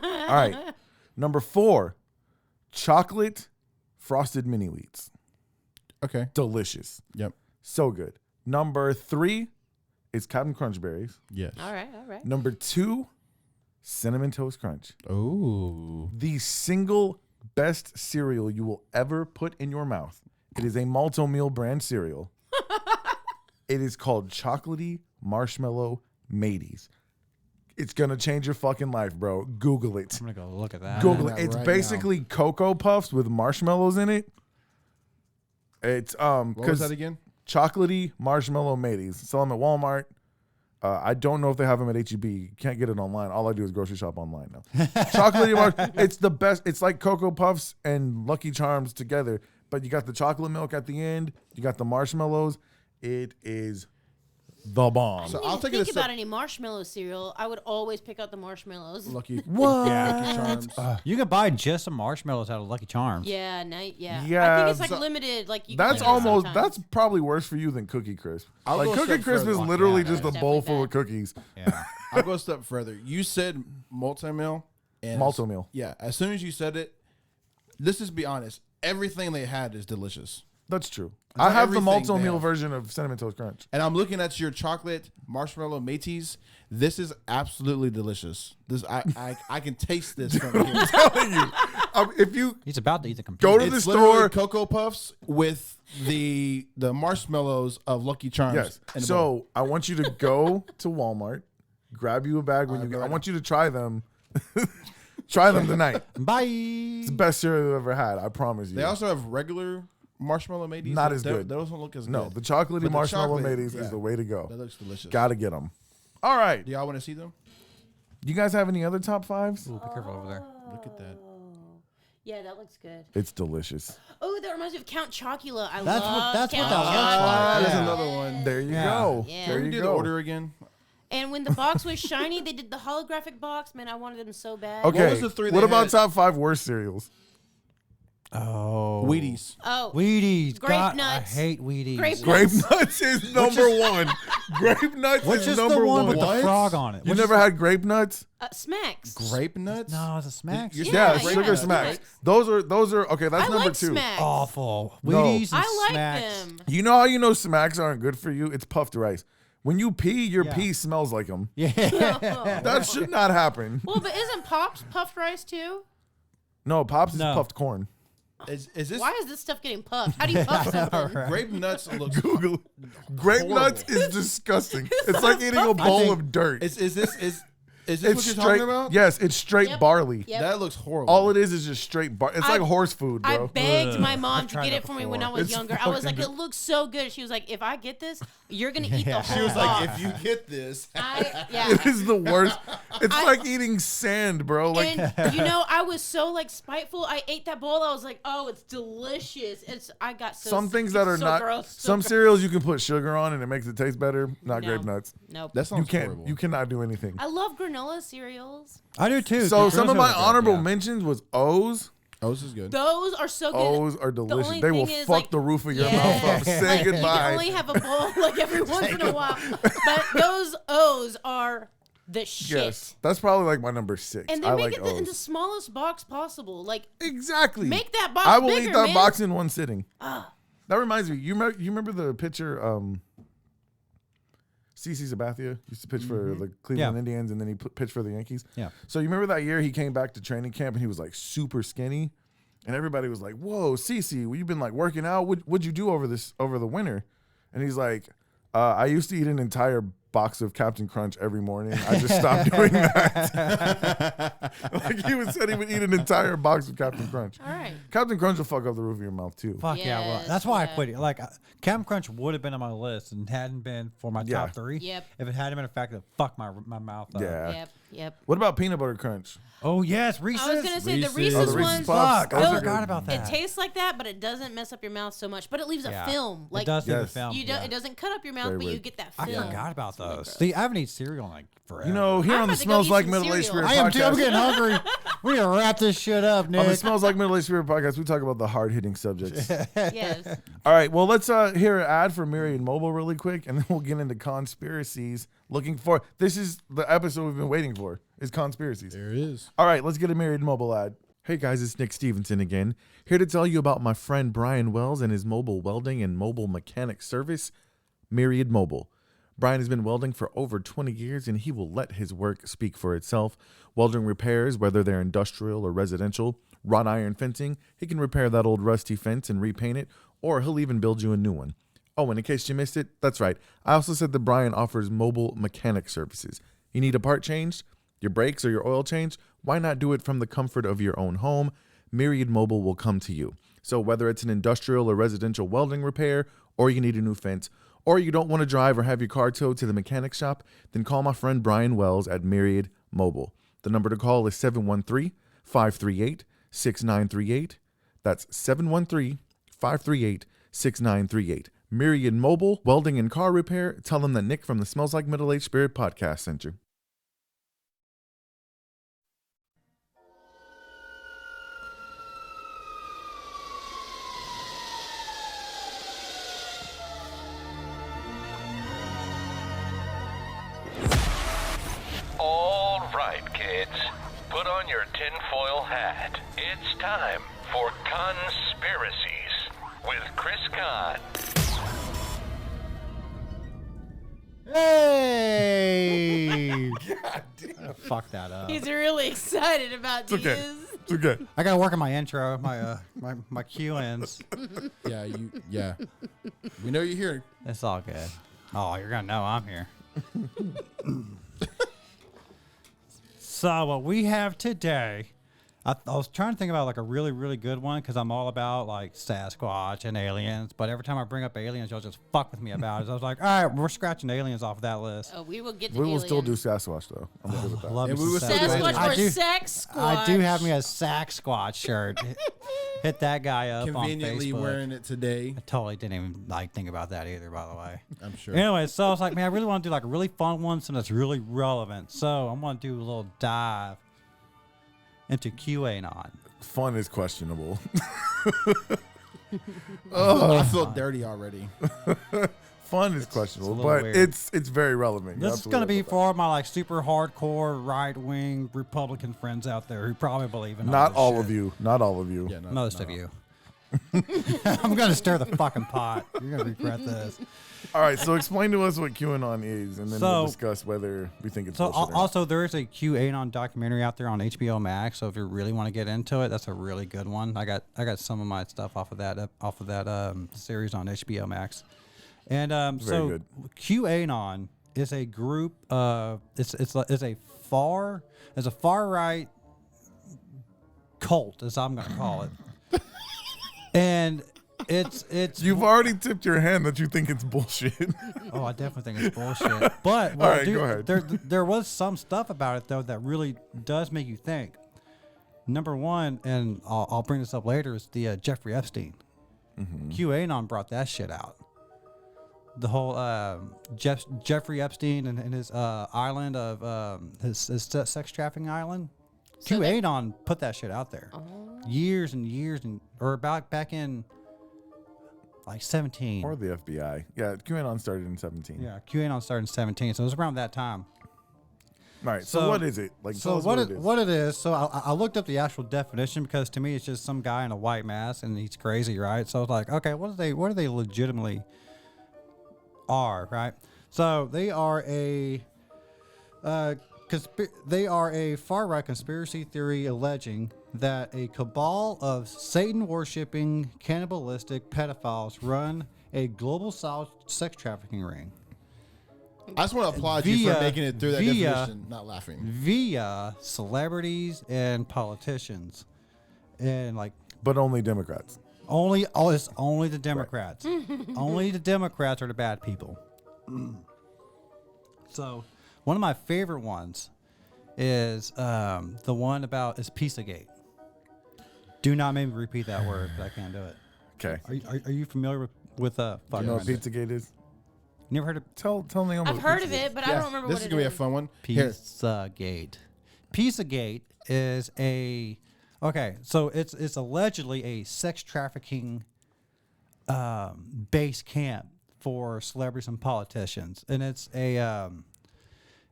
all right. Number 4, chocolate frosted mini wheats. Okay. Delicious. Yep. So good. Number 3 is Captain Crunch Berries. Yes. All right, all right. Number 2, Cinnamon Toast Crunch. Ooh. The single best cereal you will ever put in your mouth. It is a Malto-Meal brand cereal. It is called Chocolatey Marshmallow Mateys. It's going to change your fucking life, bro. Google it. I'm going to go look at that. Google that it. It's right basically Cocoa Puffs with marshmallows in it. It's What was 'cause that again? Chocolatey Marshmallow Mateys. Sell them at Walmart. I don't know if they have them at HEB. You can't get it online. All I do is grocery shop online now. Chocolatey it's the best. It's like Cocoa Puffs and Lucky Charms together, but you got the chocolate milk at the end. You got the marshmallows. It is the bomb. So I I'll didn't take it think a about step. any marshmallow cereal. I would always pick out the marshmallows. Lucky. What? Lucky Charms. You can buy just some marshmallows out of Lucky Charms. Yeah, yeah. Yeah, I think it's like so- limited. Like you. That's can only get it almost. sometimes. That's probably worse for you than Cookie Crisp. I'll Like go a Cookie step Crisp is further. literally Yeah, just a that's bowl definitely full of bad. cookies. Yeah. I'll go a step further. You said multi-meal. And Malto-Meal. Yeah. As soon as you said it, let's just be honest. Everything they had is delicious. That's true. not I have the everything Malto Meal bad. version of Cinnamon Toast Crunch. And I'm looking at your chocolate marshmallow Mateys. This is absolutely delicious. This I can taste this from here. Telling you, if you He's about to eat the computer. go to the It's literally store, Cocoa Puffs with the marshmallows of Lucky Charms. yes. in a bowl. So I want you to go to Walmart, grab you a bag when you get. I want you to try them. Try them tonight. Bye. It's the best cereal I've ever had. I promise you. They also have regular marshmallow Mateys. Not that- as that- good. Those don't look as no, good. the chocolatey But the marshmallow chocolate, mateys yeah. is the way to go. That looks delicious. Gotta get them. All right. Do y'all want to see them? You guys have any other top 5s? Ooh, be careful over there. Look at that. Yeah, that looks good. It's delicious. Oh, that reminds me of Count Chocula. I That's what- love that's what Count that looks Chocula. like. There's Yeah. another one. There you Yeah. go. Yeah. There Can we you do go. the order again? And when the box was shiny, they did the holographic box. Man, I wanted them so bad. Okay. was the 3 What they about had? top 5 worst cereals? Oh. Wheaties. Oh, Wheaties. Grape God, nuts. I hate Wheaties. Grape Grape nuts is number one. Grape nuts Which is is number the one with What? the frog on it? You Which never had grape nuts? Smacks. Grape nuts? No, it's a Smacks. You're- Yeah, Yeah, sugar yeah. smacks. Those are okay. That's I number like 2. Smacks. Awful. No. Wheaties and I like Smacks. them. You know how you know smacks aren't good for you? It's puffed rice. When you pee, your Yeah. pee smells like them. Yeah. That should not happen. Well, but isn't Pops puffed rice too? No, Pops is No. puffed corn. Is this Why is this stuff getting puffed? How do you puff something? grape nuts? Look. Google. Grape Horrible. nuts is disgusting. It's like eating a bowl think- of dirt. Is this what It's you're straight. talking about? Yes, it's straight Yep. barley. Yep. That looks horrible. All it is just straight bar. It's I- like horse food, I bro. begged my mom I've to tried get that it for me when before. I was It's younger. I was like, fucking it looks so good. She was like, if I get this, you're gonna eat the Yeah. whole She was like, box. if you get this, Yeah. It is the worst. It's like eating sand, bro. Like And you know, I was so like spiteful. I ate that bowl. I was like, "Oh, it's delicious." I got so some sick. things that It's are so not. gross, so Some gross. cereals you can put sugar on and it makes it taste better. Not No. grape nuts. Nope. that You sounds can't. horrible. You cannot do anything. I love granola cereals. I do too. So The some of Grizz my are good, honorable yeah. mentions was O's. Oh, this is good. Those are so good. O's are delicious. only They will thing is, fuck like, the roof of your yeah. mouth up. Say Like, you goodbye. can only have a bowl like every once in a while. But those O's are the shit. Yes, that's probably like my number 6. And they I make like it in O's. the smallest box possible. Like, Exactly. make that box I will bigger, eat that man. box in one sitting. That reminds me. You remember the pitcher? CC Sabathia used to pitch for the Cleveland Yeah. Indians, and then he pitched for the Yankees. Yeah. So you remember that year he came back to training camp and he was like super skinny, and everybody was like, "Whoa, CC, well, you've been like working out. What'd you do over the winter?" And he's like, "I used to eat an entire box of Captain Crunch every morning. I just stopped doing that." Like he said he would eat an entire box of Captain Crunch. all right. Captain Crunch will fuck up the roof of your mouth too. Fuck yeah, well, Yes, that's why I yeah. quit it. Like, Captain Crunch would have been on my list and hadn't been for my Yeah. top 3. Yep. If it hadn't been a fact that fuck my mouth up. Yeah. Yep. What about peanut butter crunch? Oh yes, Reese's. I was gonna say the Reese's. Reese's, Oh, the Reese's ones. Puffs. Fuck, Those I are forgot good. about that. It tastes like that, but it doesn't mess up your mouth so much. But it leaves Yeah. a film. Like it does leave a Yes. film. you do, yeah. it doesn't cut up your mouth, Very but you weird. get that I film. forgot about It's really those. gross. See, I haven't eaten cereal in like forever. You know, here I'm on the about to go Smells eat Like some Middle Aged cereal. Spirit I am too. I'm podcast. getting hungry. We gotta wrap this shit up, On the Nick. Smells Like Middle Aged Spirit podcast, we talk about the hard hitting subjects. Yes. All right, well, let's hear an ad for Myriad Mobile really quick, and then we'll get into conspiracies. This is the episode we've been waiting for, is conspiracies. There it is. All right, let's get a Myriad Mobile ad. Hey guys, it's Nick Stevenson again, here to tell you about my friend Brian Wells and his mobile welding and mobile mechanic service, Myriad Mobile. Brian has been welding for over 20 years, and he will let his work speak for itself. Welding repairs, whether they're industrial or residential, wrought iron fencing, he can repair that old rusty fence and repaint it, or he'll even build you a new one. Oh, and in case you missed it, that's right. I also said that Brian offers mobile mechanic services. You need a part changed, your brakes or your oil change? Why not do it from the comfort of your own home? Myriad Mobile will come to you. So whether it's an industrial or residential welding repair, or you need a new fence, or you don't want to drive or have your car towed to the mechanic shop, then call my friend Brian Wells at Myriad Mobile. The number to call is 713-538-6938. That's 713-538-6938. Myriad Mobile, welding and car repair. Tell them that Nick from the Smells Like Middle Aged Spirit podcast sent you. All right, kids. Put on your tinfoil hat. It's time for Conspiracies with Chris Conn. Hey! Fuck that up. He's really excited about these. okay. It's okay. I gotta work on my intro, my Q-ins. Yeah. We know you're here. It's all good. Oh, you're gonna know I'm here. So what we have today, I was trying to think about like a really, really good one because I'm all about like Sasquatch and aliens. But every time I bring up aliens, y'all just fuck with me about it. So I was like, all right, we're scratching aliens off that list. Oh, we will get to We will still do aliens. Sasquatch, though. I'm good with that. Love And me we some will still do Sasquatch I or do, sex squatch. I do have me a Sasquatch shirt. Hit that guy up Conveniently on Facebook. wearing it today. I totally didn't even like think about that either, by the way. I'm sure. Anyway, so I was like, man, I really want to do like a really fun one, something that's really relevant. So I'm going to do a little dive into QAnon. Fun is questionable. I feel dirty already. Fun is questionable, little but weird. it's very relevant. You're This is going to absolutely be right for my like super hardcore right wing Republican friends out there who probably believe in about that. Not this all shit. of you. Not all of you. Yeah, no, Most of you. I'm going to stir the fucking pot. You're going to regret this. All right, so explain to us what QAnon is, and then we'll So- discuss whether we think it's So bullshit or not. also there is a QAnon documentary out there on HBO Max. So if you really want to get into it, that's a really good one. I got some of my stuff off of that series on HBO Max. And so good. QAnon is a group it's a far right cult, as I'm going to call it. And it's You've already tipped your hand that you think it's bullshit. Oh, I definitely think it's bullshit. But All right, go ahead. There was some stuff about it though that really does make you think. Number one, and I'll bring this up later, is the Jeffrey Epstein. QAnon brought that shit out. The whole Jeffrey Epstein and his island of his sex trafficking island. So QAnon put that shit out there. Years and years or back in like 17. Or the FBI. Yeah, QAnon started in 17. Yeah, QAnon started in 17, so it was around that time. All right, so what is it? Like, tell us what it is. What it is? So I looked up the actual definition because to me it's just some guy in a white mask and he's crazy, right? So I was like, okay, what do they legitimately are, right? So they are a far right conspiracy theory alleging that a cabal of Satan worshipping cannibalistic pedophiles run a global sex trafficking ring. I just want to applaud you for making it through that definition, not laughing. Via celebrities and politicians. And like But only Democrats. it's only the Democrats. Only the Democrats are the bad people. So one of my favorite ones is the one about Pizzagate. Do not make me repeat that word, but I can't do it. Okay. Are you familiar with Do you know what Pizzagate is? You never heard of Tell Naomi. I've what heard Pizzagate of it, but I don't remember This what is it gonna be a is. fun one. Here, Pizzagate? Pizzagate is so it's allegedly a sex trafficking base camp for celebrities and politicians, and it's a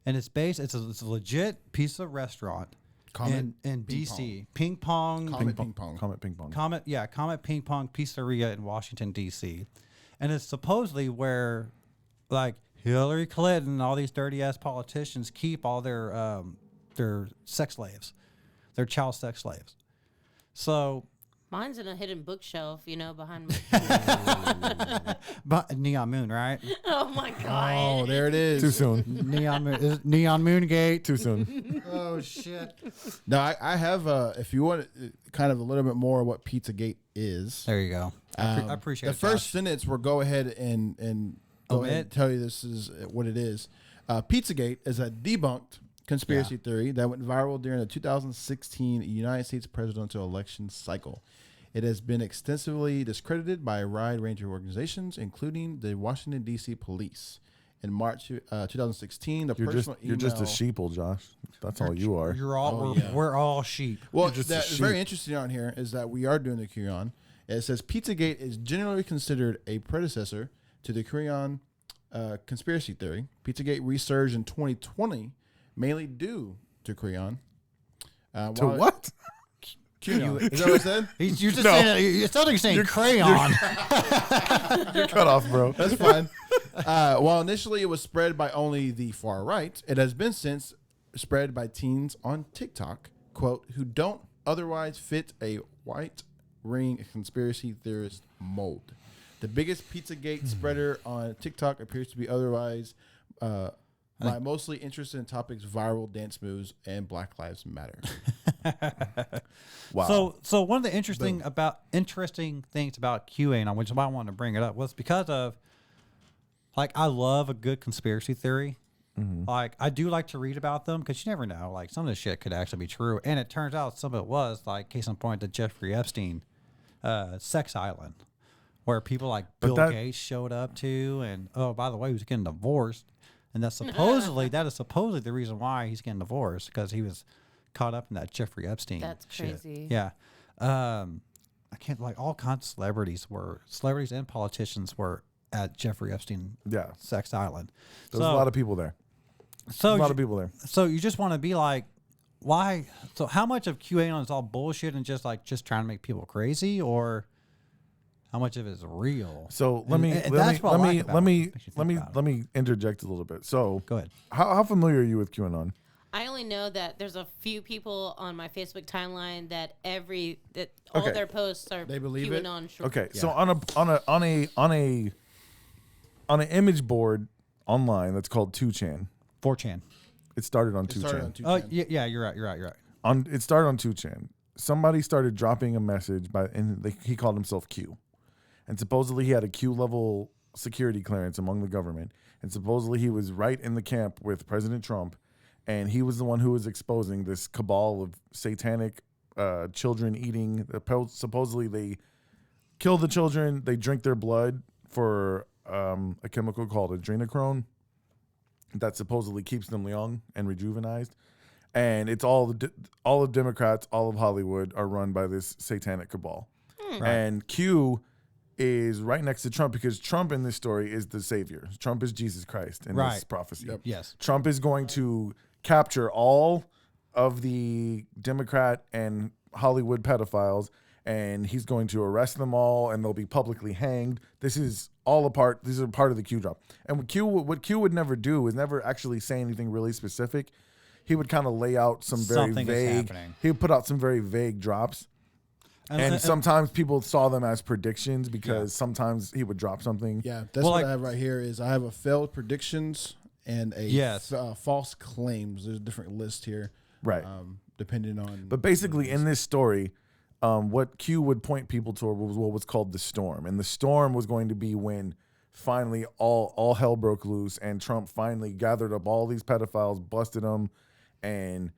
it's a legit pizza restaurant in DC. Ping Pong. Comet Ping Pong. Comet Ping Pong. Comet Ping Pong Pizzeria in Washington D.C. And it's supposedly where, like, Hillary Clinton and all these dirty ass politicians keep all their sex slaves, their child sex slaves. So, Mine's in a hidden bookshelf, behind me. but Neon Moon, right? Oh my god. Oh, there it is. Too soon. Neon Moon, is it Neon Moon Gate. Too soon. Oh shit! No, I have. If you want kind of a little bit more of what Pizzagate is, There you go. I appreciate the it. first Josh. sentence. We'll go ahead and go ahead and tell you this is what it is. Pizzagate is a debunked conspiracy theory that went viral during the 2016 United States presidential election cycle. It has been extensively discredited by a wide range of organizations, including the Washington, D.C. police. In March 2016, the personal You're just a email- sheeple, Josh. That's all you are. You're all yeah. we're all sheep. Well, just a that's sheep. very interesting on here is that we are doing the QAnon. It says Pizzagate is generally considered a predecessor to the QAnon conspiracy theory. Pizzagate resurged in 2020, mainly due to QAnon. To what? QAnon. Is that what I said? You're just No. saying it sounds like you're saying crayon. You're cut off, bro. That's fine. While initially it was spread by only the far right, it has been since spread by teens on TikTok, quote, who don't otherwise fit a white ring conspiracy theorist mold. The biggest Pizzagate spreader on TikTok appears to be otherwise by mostly interested in topics viral dance moves and Black Lives Matter. Wow. So one of the interesting things about QAnon, which is why I wanted to bring it up, was because of like I love a good conspiracy theory. Like I do like to read about them because you never know. Like some of this shit could actually be true, and it turns out some of it was. Like case in point, the Jeffrey Epstein sex island, where people like Bill Gates showed up to, and oh by the way, he was getting divorced, and that is supposedly the reason why he's getting divorced because he was caught up in that Jeffrey Epstein. That's shit. crazy. Yeah, I can't like all kinds of celebrities and politicians were at Jeffrey Epstein sex island. There's a lot of people there. So a lot of people there. So you just want to be like, why? So how much of QAnon is all bullshit and just trying to make people crazy, or how much of it is real? So let me interject a little bit. So go ahead. How familiar are you with QAnon? I only know that there's a few people on my Facebook timeline that all their posts are they believe QAnon. it. Okay, so on an image board online that's called 2chan. 4chan. It started on 2chan. Oh yeah, you're right. It started on 2chan. Somebody started dropping a message he called himself Q, and supposedly he had a Q level security clearance among the government, and supposedly he was right in the camp with President Trump. And he was the one who was exposing this cabal of satanic children eating. Supposedly, they kill the children. They drink their blood for a chemical called adrenochrome that supposedly keeps them young and rejuvenized. And it's all the Democrats, all of Hollywood are run by this satanic cabal. Right. And Q is right next to Trump because Trump in this story is the savior. Trump is Jesus Christ in this prophecy. Yep. Yes. Trump is going to capture all of the Democrat and Hollywood pedophiles, and he's going to arrest them all, and they'll be publicly hanged. These are part of the Q job. And what Q would never do is never actually say anything really specific. He would kind of lay out some very vague. He would put out some very vague drops. And sometimes people saw them as predictions because sometimes he would drop something. Yeah, that's what I have right here is I have a failed predictions and a false claims. There's a different list here. Right. Depending on. But basically in this story, what Q would point people toward was what was called the storm. And the storm was going to be when finally all hell broke loose and Trump finally gathered up all these pedophiles, busted them, and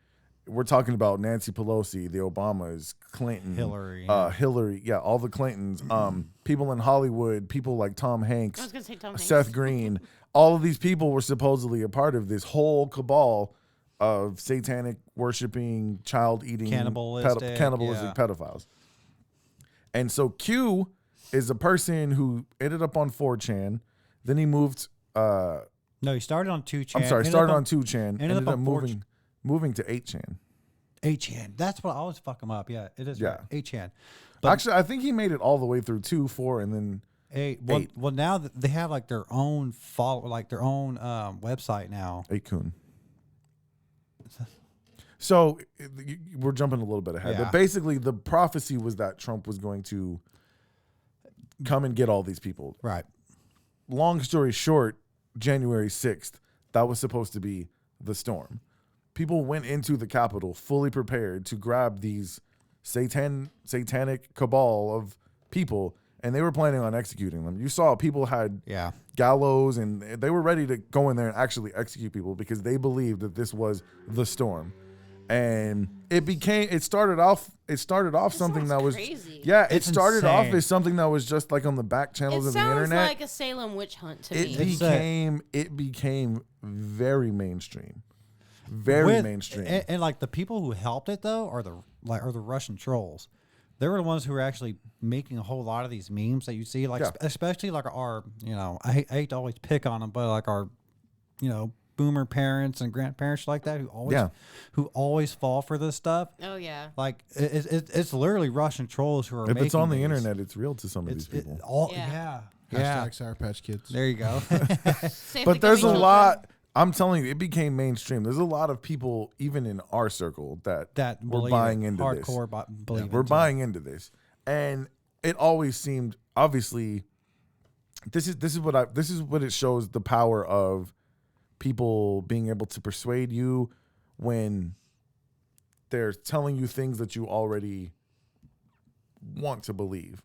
we're talking about Nancy Pelosi, the Obamas, Clinton, Hillary, all the Clintons, people in Hollywood, people like Tom Hanks, I was gonna say Tom Hanks. Seth Green. All of these people were supposedly a part of this whole cabal of satanic worshiping, child eating, cannibalistic pedophiles. And so Q is a person who ended up on 4chan. Then he moved. No, he started on 2chan. I'm sorry, started on 2chan. Ended up moving to 8chan. 8chan. That's what I always fuck him up. Yeah, it is. Yeah. Right. 8chan. But actually, I think he made it all the way through 2, 4, and then 8. 8. Well, now they have like their own website now. 8kun. So we're jumping a little bit ahead, but basically the prophecy was that Trump was going to come and get all these people. Right. Long story short, January 6th, that was supposed to be the storm. People went into the Capitol fully prepared to grab these satanic cabal of people, and they were planning on executing them. You saw people had gallows, and they were ready to go in there and actually execute people because they believed that this was the storm. And it started off something that was crazy. It started off as something that was just like on the back channels of the internet. It sounds like a Salem witch hunt to me. It became very mainstream. Very mainstream. And like the people who helped it though are the Russian trolls. They were the ones who were actually making a whole lot of these memes that you see, like especially like our, I hate to always pick on them, but like our, boomer parents and grandparents like that who always fall for this stuff. Oh yeah. Like it's literally Russian trolls who are. If it's on the these. internet, it's real to some of these people. Hashtag Sour Patch Kids. There you go. But there's a lot. I'm telling you, it became mainstream. There's a lot of people, even in our circle, that were buying into this. Hardcore we're buying into this, and it always seemed obviously. This is what it shows the power of people being able to persuade you when they're telling you things that you already want to believe.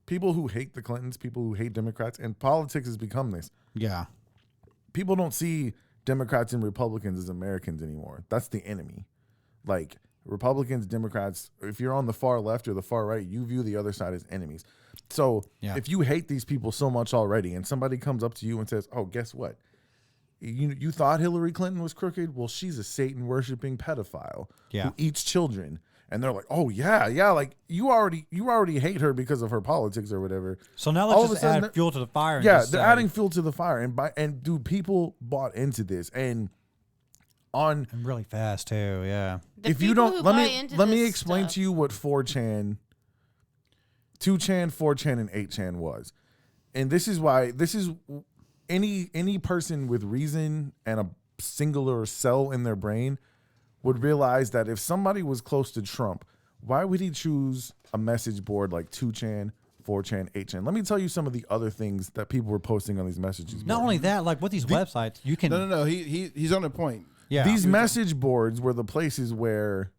People who hate the Clintons, people who hate Democrats, and politics has become this. Yeah. People don't see Democrats and Republicans as Americans anymore. That's the enemy. Like Republicans, Democrats, if you're on the far left or the far right, you view the other side as enemies. So if you hate these people so much already and somebody comes up to you and says, oh, guess what? You thought Hillary Clinton was crooked? Well, she's a Satan-worshiping pedophile who eats children. and they're like, oh yeah, like you already hate her because of her politics or whatever. So now All let's of a just sudden add fuel to the fire. And Yeah, just they're say, adding fuel to the fire, and dude, people bought into this, and on and really fast too. Yeah. The if you people don't who let buy me into let me this explain stuff- to you what 4chan, 2chan, 4chan, and 8chan was, and this is why any person with reason and a singular cell in their brain would realize that if somebody was close to Trump, why would he choose a message board like 2chan, 4chan, 8chan? Let me tell you some of the other things that people were posting on these messages. Not only that, like with these websites, you can. No. He's on a point. Yeah. These message boards were the places where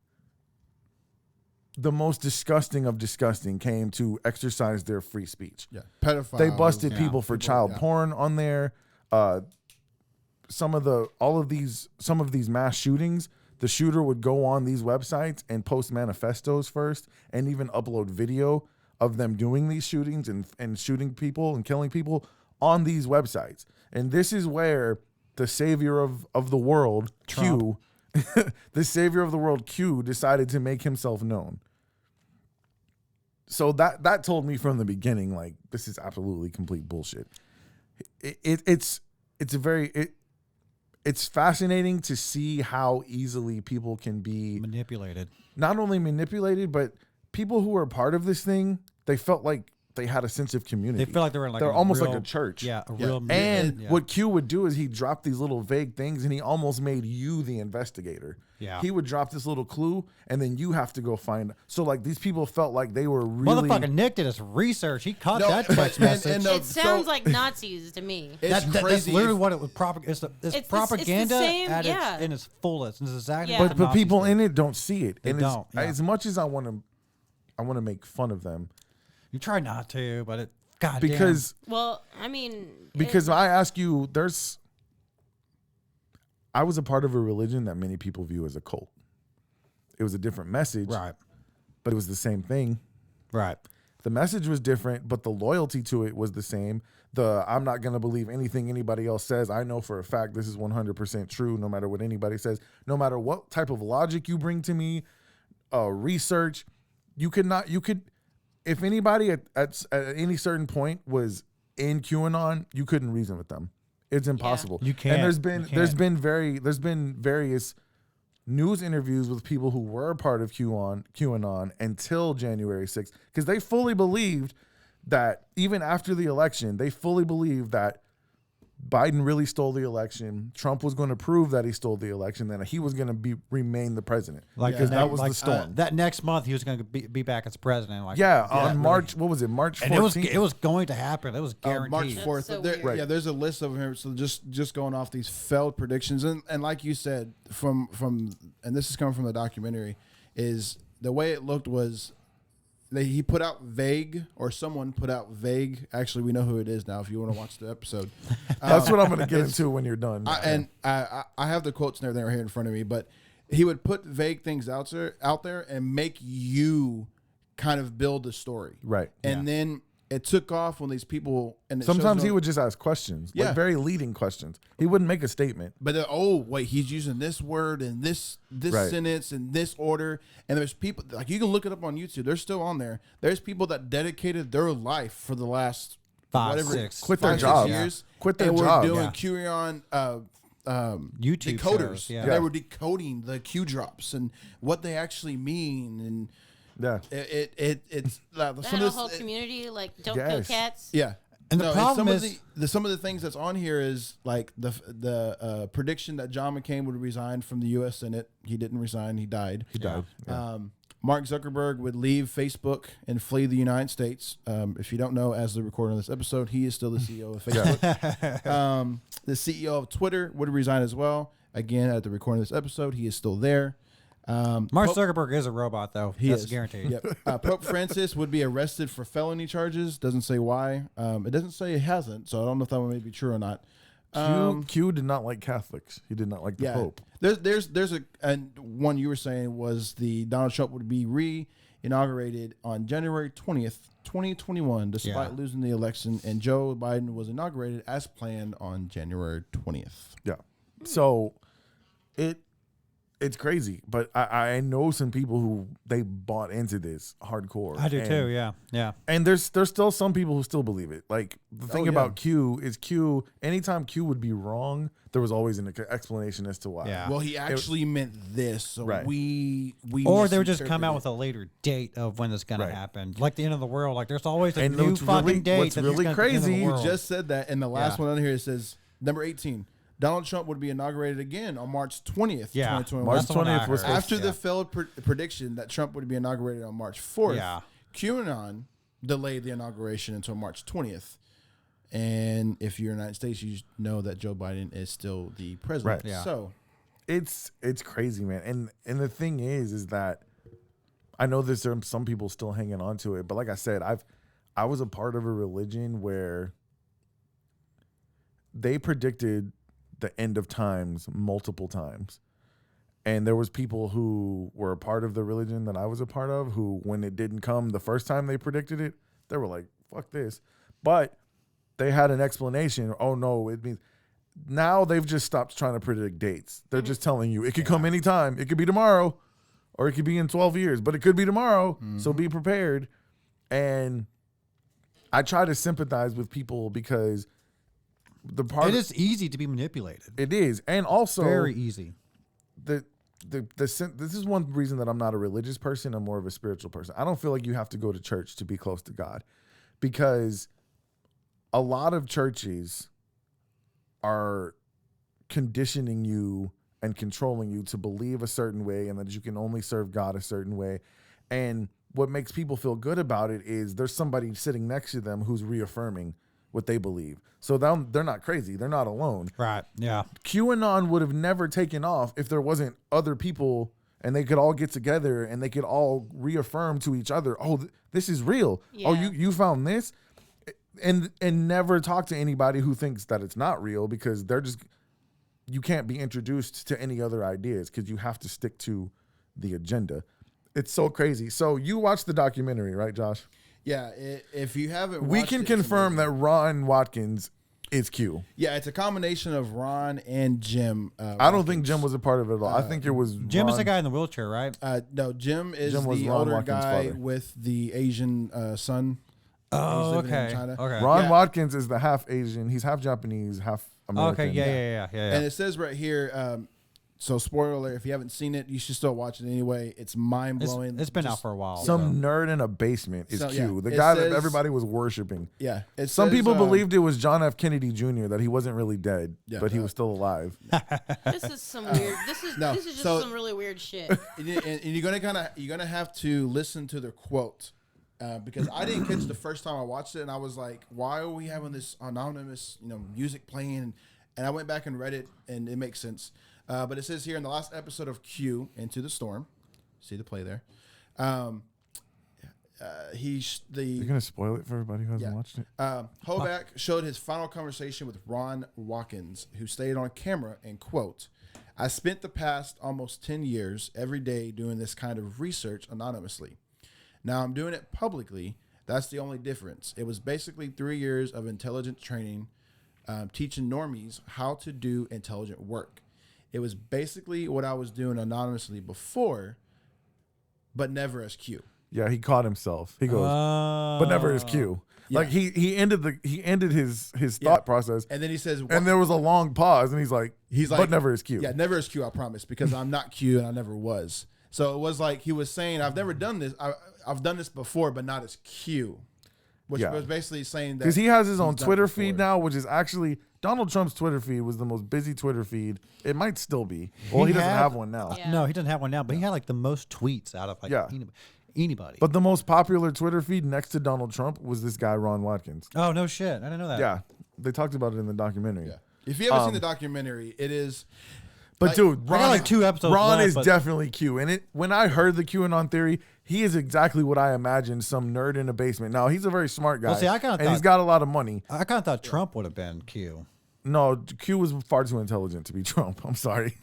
the most disgusting of disgusting came to exercise their free speech. Yeah, pedophiles. They busted people for child porn on there. Some of these mass shootings, the shooter would go on these websites and post manifestos first, and even upload video of them doing these shootings and shooting people and killing people on these websites. And this is where the savior of the world, Trump. Q, the savior of the world, Q, decided to make himself known. So that told me from the beginning, like, this is absolutely complete bullshit. It's fascinating to see how easily people can be manipulated. not only manipulated, but people who are part of this thing, they felt like they had a sense of community. They feel like they're in like they're a almost real, like a church. Yeah, a real. And yeah. what Q would do is he dropped these little vague things, and he almost made you the investigator. Yeah. He would drop this little clue, and then you have to go find. So like these people felt like they were really. Motherfucking Nick did his research. He caught that text message. It sounds like Nazis to me. It's That's crazy. literally what it was. It's propaganda same, at yeah. its in its fullest. It's exactly Yeah. what But the people Nazis in did. it don't see it. They And don't, yeah. as much as I want to make fun of them You try not to, but it. God because Well, I mean, I ask you, I was a part of a religion that many people view as a cult. It was a different message, right, but it was the same thing. right. The message was different, but the loyalty to it was the same. I'm not going to believe anything anybody else says. I know for a fact this is 100% true, no matter what anybody says, no matter what type of logic you bring to me, research. If anybody at any certain point was in QAnon, you couldn't reason with them. It's impossible. You can't. And there's You been various news interviews with people who were a part of QAnon until January 6th, because they fully believed that even after the election, they fully believed that Biden really stole the election. Trump was going to prove that he stole the election, that he was going to remain the president. Because that was the storm. That next month, he was going to be back as president. Like, on March, what was it, March 14th? And it was going to happen. It was guaranteed. March 4th. so There- weird. Right. Yeah, there's a list of him. So just going off these failed predictions, and like you said, from and this is coming from the documentary, is the way it looked was he put out vague, or someone put out vague. Actually, we know who it is now. If you want to watch the episode, That's what I'm going to get into when you're done. I have the quotes and everything right here in front of me, but he would put vague things out there and make you kind of build the story, Right. And then it took off when these people and Sometimes he would just ask questions, Yeah. like very leading questions. He wouldn't make a statement. But wait, he's using this word and this Right. sentence in this order. And there's people like you can look it up on YouTube. They're still on there. There's people that dedicated their life for the last 5, 6, Quit their 5, 6 job. years. Quit their and job. We're doing Yeah. QAnon YouTube decoders. shows, yeah. And they were decoding the Q drops and what they actually mean. And Yeah. it's That had a whole community, like, don't kill Yes. cats. Yeah. And the problem is- some of the things that's on here is like the prediction that John McCain would resign from the U.S. Senate. He didn't resign. He died. He died. Yeah. Mark Zuckerberg would leave Facebook and flee the United States. If you don't know, as the recording of this episode, he is still the CEO of Facebook. The CEO of Twitter would resign as well. Again, at the recording of this episode, he is still there. Mark Zuckerberg is a robot, though. That's guaranteed. Yep. Pope Francis would be arrested for felony charges. Doesn't say why. It doesn't say it hasn't, so I don't know if that one may be true or not. Q did not like Catholics. He did not like the Pope. There's a and one you were saying was the Donald Trump would be re-inaugurated on January 20th, 2021, despite losing the election, and Joe Biden was inaugurated as planned on January 20th. Yeah. So it's crazy. But I know some people who they bought into this hardcore. I do too. Yeah, yeah. And there's still some people who still believe it. Like the thing about Q is Q. Anytime Q would be wrong, there was always an explanation as to why. Yeah. Well, he actually meant this, so Right. we Or they would just come out with misinterpreted a later date of when it's going Right. to happen, like the end of the world. Like the's always a And new what's fucking really- date. what's that really it's gonna be the end of the crazy, it. world. You just said that, and the last Yeah. one on here it says number 18. Donald Trump would be inaugurated again on March 20th, Yeah. 2021. March That's the one I 20th was heard. supposed After Yeah. the failed prediction that Trump would be inaugurated on March 4th, Yeah. QAnon delayed the inauguration until March 20th. And if you're in the United States, you know that Joe Biden is still the president. Right. Yeah. So It's crazy, man. And the thing is that I know there's some people still hanging on to it, but like I said, I was a part of a religion where they predicted the end of times multiple times. And there was people who were a part of the religion that I was a part of who, when it didn't come the first time they predicted it, they were like, fuck this. But they had an explanation. Oh no, it means now they've just stopped trying to predict dates. They're just telling you it could come anytime. It could be tomorrow or it could be in 12 years, but it could be tomorrow. So be prepared. And I try to sympathize with people because the part It is easy to be manipulated. it is. And also Very easy. this is one reason that I'm not a religious person. I'm more of a spiritual person. I don't feel like you have to go to church to be close to God, because a lot of churches are conditioning you and controlling you to believe a certain way and that you can only serve God a certain way. And what makes people feel good about it is there's somebody sitting next to them who's reaffirming what they believe. So they're not crazy. They're not alone. Right. Yeah. QAnon would have never taken off if there wasn't other people and they could all get together and they could all reaffirm to each other, oh, this is real. Oh, Yeah. you found this? And never talk to anybody who thinks that it's not real, because you can't be introduced to any other ideas because you have to stick to the agenda. It's so crazy. So you watched the documentary, right, Josh? yeah, if you haven't, We watched can it, it's confirm amazing. that Ron Watkins is Q. Yeah, it's a combination of Ron and Jim. I don't think Jim was a part of it at all. I think it was Jim is Ron. the guy in the wheelchair, right? No, Jim is Jim was the Ron older Watkins' guy father. with the Asian son. Oh, living in okay. China. Okay. Ron Yeah. Watkins is the half Asian. He's half Japanese, half American. Okay. Yeah. And it says right here, so spoiler alert, if you haven't seen it, you should still watch it anyway. It's mind blowing. It's been out for a while. Some nerd in a basement is So, Q. yeah, The it guy says- that everybody was worshiping. Yeah. It Some says, people believed it was John F. Kennedy Jr., that he wasn't really dead, Yeah, but he was still alive. This is some weird. This is no, this is just so- some really weird shit. and you're gonna have to listen to the quote. Because I didn't catch the first time I watched it, and I was like, "Why are we having this anonymous, music playing?" And I went back and read it, and it makes sense. But it says here in the last episode of Q, Into the Storm, see the play there. You're gonna spoil it for everybody who hasn't watched it. Hoback showed his final conversation with Ron Watkins, who stayed on camera and quote, "I spent the past almost 10 years every day doing this kind of research anonymously. Now I'm doing it publicly. That's the only difference. It was basically 3 years of intelligence training, teaching normies how to do intelligent work. It was basically what I was doing anonymously before, but never as Q." Yeah, he caught himself. He goes, but never as Q. Yeah. Like he ended his thought process, And then he says, and there was a long pause, and he's like, but never as Q. Yeah, never as Q, I promise, because I'm not Q and I never was. So it was like he was saying, I've never done this. I've done this before, but not as Q, which Yeah. was basically saying that Because he has his own he's done Twitter it before. feed now, which is actually Donald Trump's Twitter feed was the most busy Twitter feed. It might still be. Well, he doesn't had- have one now. Yeah. No, he doesn't have one now, but he had like the most tweets out of like Yeah. anybody. But the most popular Twitter feed next to Donald Trump was this guy, Ron Watkins. Oh no shit! I didn't know that. Yeah, they talked about it in the documentary. Yeah. If you haven't seen the documentary, it is. But Like, dude, I got like 2 episodes Ron left, is but- definitely Q. And when I heard the QAnon theory, he is exactly what I imagined, some nerd in a basement. Now, he's a very smart guy. Well, see, I kinda and he's thought- got a lot of money. I kind of thought Trump would have been Q. No, Q was far too intelligent to be Trump. I'm sorry.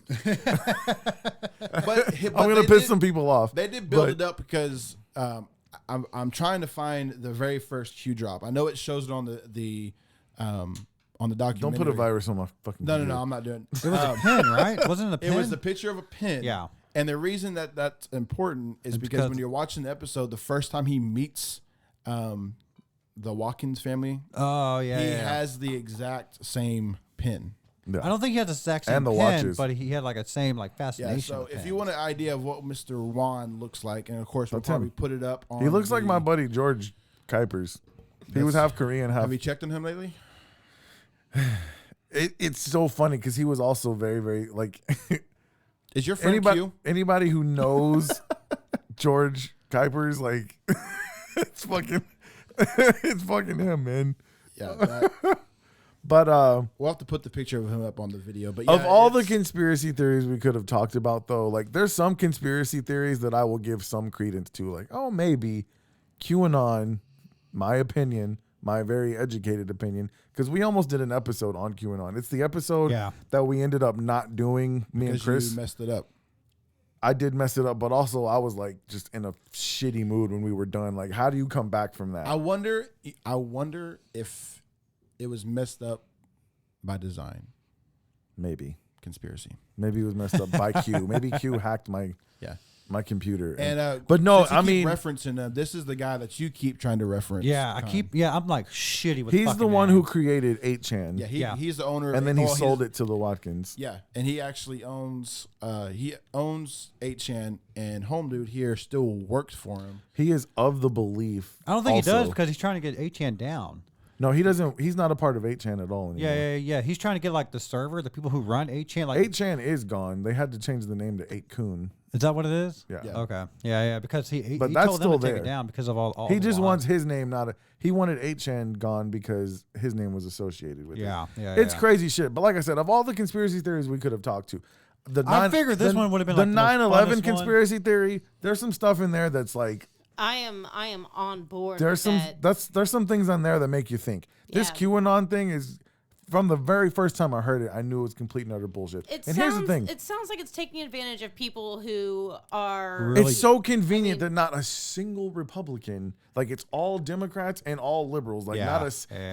But I'm going to piss some people off. They did build but- it up because I'm trying to find the very first Q drop. I know it shows it on the on the documentary. Don't put a virus on my fucking. No, computer. I'm not doing. It was a pin, right? Wasn't it a pin? It was a picture of a pin. Yeah. And the reason that that's important is because when you're watching the episode, the first time he meets the Watkins family, Oh yeah. he yeah. has the exact same pin. Yeah. I don't think he had the exact same And the pin, watches. but he had like a same like Yeah. fascination. So with if pins. you want an idea of what Mr. Juan looks like, and of course we'll That's him. probably put it up on. He looks like the- my buddy George Kuipers. He was half Korean, half. Have you checked on him lately? It's so funny because he was also very, very like. Is your friend Q? Anybody who knows George Kuipers, like, it's fucking him, man. Yeah. But We'll have to put the picture of him up on the video. But of yeah, all the it's- conspiracy theories we could have talked about, though, like, there's some conspiracy theories that I will give some credence to, like, oh, maybe QAnon, my opinion, my very educated opinion, because we almost did an episode on QAnon. It's the episode that we ended up not doing, me and because Chris. you messed it up. I did mess it up, but also I was like just in a shitty mood when we were done. Like, how do you come back from that? I wonder if it was messed up by design. Maybe Conspiracy. it was messed up by Q. Maybe Q hacked my computer. And but no, since you I keep mean, referencing this is the guy that you keep trying to reference. Yeah, I Con. keep. Yeah, I'm like shitty with. he's the fucking one who names. created 8chan. Yeah, he's the owner. and then he he's- sold it to the Watkins. Yeah, and he actually owns 8chan, and Home Dude here still works for him. He is of the belief. I don't think he also- does because he's trying to get 8chan down. No, he doesn't. He's not a part of 8chan at all anymore. Yeah. He's trying to get like the server, the people who run 8chan. Like, 8chan is gone. They had to change the name to 8kun. is that what it is? Yeah. Yeah. Okay. Yeah. Because he But he that's told them to still take there. it down because of all. He the just lies. wants his name he wanted 8chan gone because his name was associated with it. Yeah. It's crazy shit. But like I said, of all the conspiracy theories we could have talked to, I figured this one would have been the like the most 9/11 funnest conspiracy theory. There's some stuff in there that's like I am on board. there's with some that. there's some things on there that make you think. This Yeah. QAnon thing is from the very first time I heard it, I knew it was complete and utter bullshit. Here's the thing. It sounds like it's taking advantage of people who are. Really? It's so convenient that not a single Republican, like it's all Democrats and all liberals, like not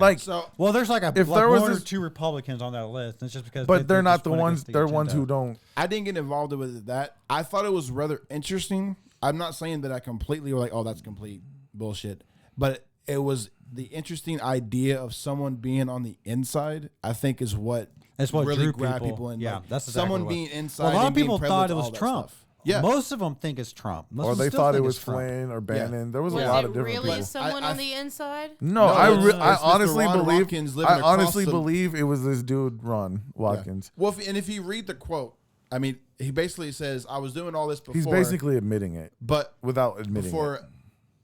like So Well, there's like If like there was one or this- two Republicans on that list. And it's just because. but they're not just the went ones against the they're ones agenda. who don't. I didn't get involved with that. I thought it was rather interesting. I'm not saying that I completely were like, oh, that's complete bullshit. But it was the interesting idea of someone being on the inside, I think is what That's what really drew grabbed people. people in. Yeah, like, that's exactly someone what- being inside. Well, a lot of and being people privileged, thought it all was that Trump. stuff. Yeah. Most of them think it's Trump. Most Or of them they still thought it think was it's Trump. Flynn or Bannon. There was Was a lot it of different really people. someone I- on the inside? No, No, I it's Mr. honestly Ron believe Watkins living I across honestly the- believe it was this dude Ron Watkins. Well, if you read the quote, I mean, he basically says, "I was doing all this before." He's basically admitting it but without admitting it.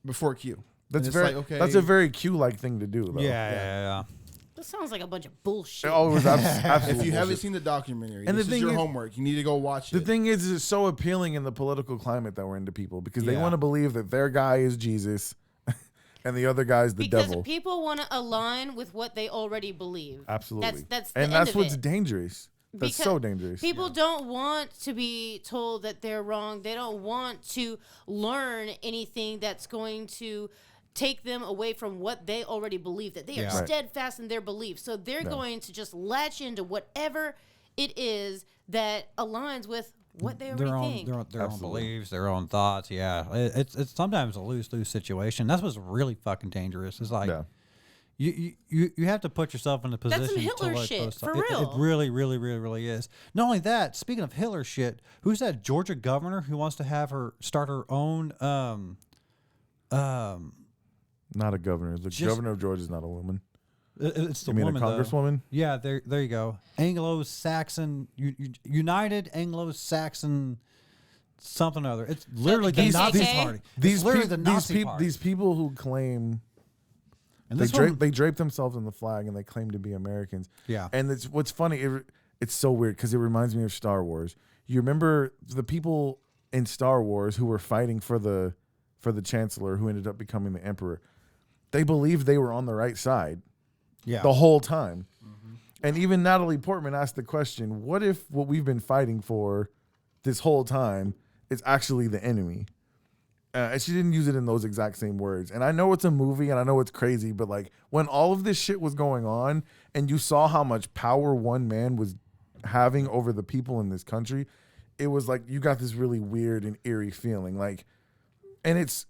before Q. That's And it's very like, okay. that's a very Q-like thing to do, though. Yeah. That sounds like a bunch of bullshit. Oh, it was absolutely If you haven't bullshit. seen the documentary, And the this is thing your is- homework. You need to go watch The it. thing is, it's so appealing in the political climate that we're into people because they Yeah. want to believe that their guy is Jesus and the other guy's the because devil. people want to align with what they already believe. Absolutely. That's the and end that's of what's it. dangerous. That's Because so dangerous. People don't want to be told that they're wrong. They don't want to learn anything that's going to take them away from what they already believe, that they are Yeah. Right. steadfast in their beliefs. So they're going to just latch into whatever it is that aligns with what they already think. Their own Absolutely. beliefs, their own thoughts. Yeah, it's sometimes a lose situation. That's what's really fucking dangerous. It's like Yeah. you have to put yourself in a position. That's some Hitler to like shit, post- for it, real. It really is. Not only that. Speaking of Hitler shit, who's that Georgia governor who wants to have her start her own? Not a governor. The Just- governor of Georgia is not a woman. It's the You mean woman, a though. congresswoman? Yeah, there you go. Anglo-Saxon, United Anglo-Saxon, something or other. It's literally the KKK? Nazi party. It's literally the Nazi party. These people who claim And they this one- drape themselves in the flag and they claim to be Americans. Yeah. And it's what's funny. It's so weird because it reminds me of Star Wars. You remember the people in Star Wars who were fighting for the Chancellor who ended up becoming the Emperor. They believed they were on the right side yeah. the whole time. And even Natalie Portman asked the question, what if what we've been fighting for this whole time is actually the enemy? She didn't use it in those exact same words. And I know it's a movie and I know it's crazy, but like when all of this shit was going on and you saw how much power one man was having over the people in this country, it was like you got this really weird and eerie feeling. Like, and it's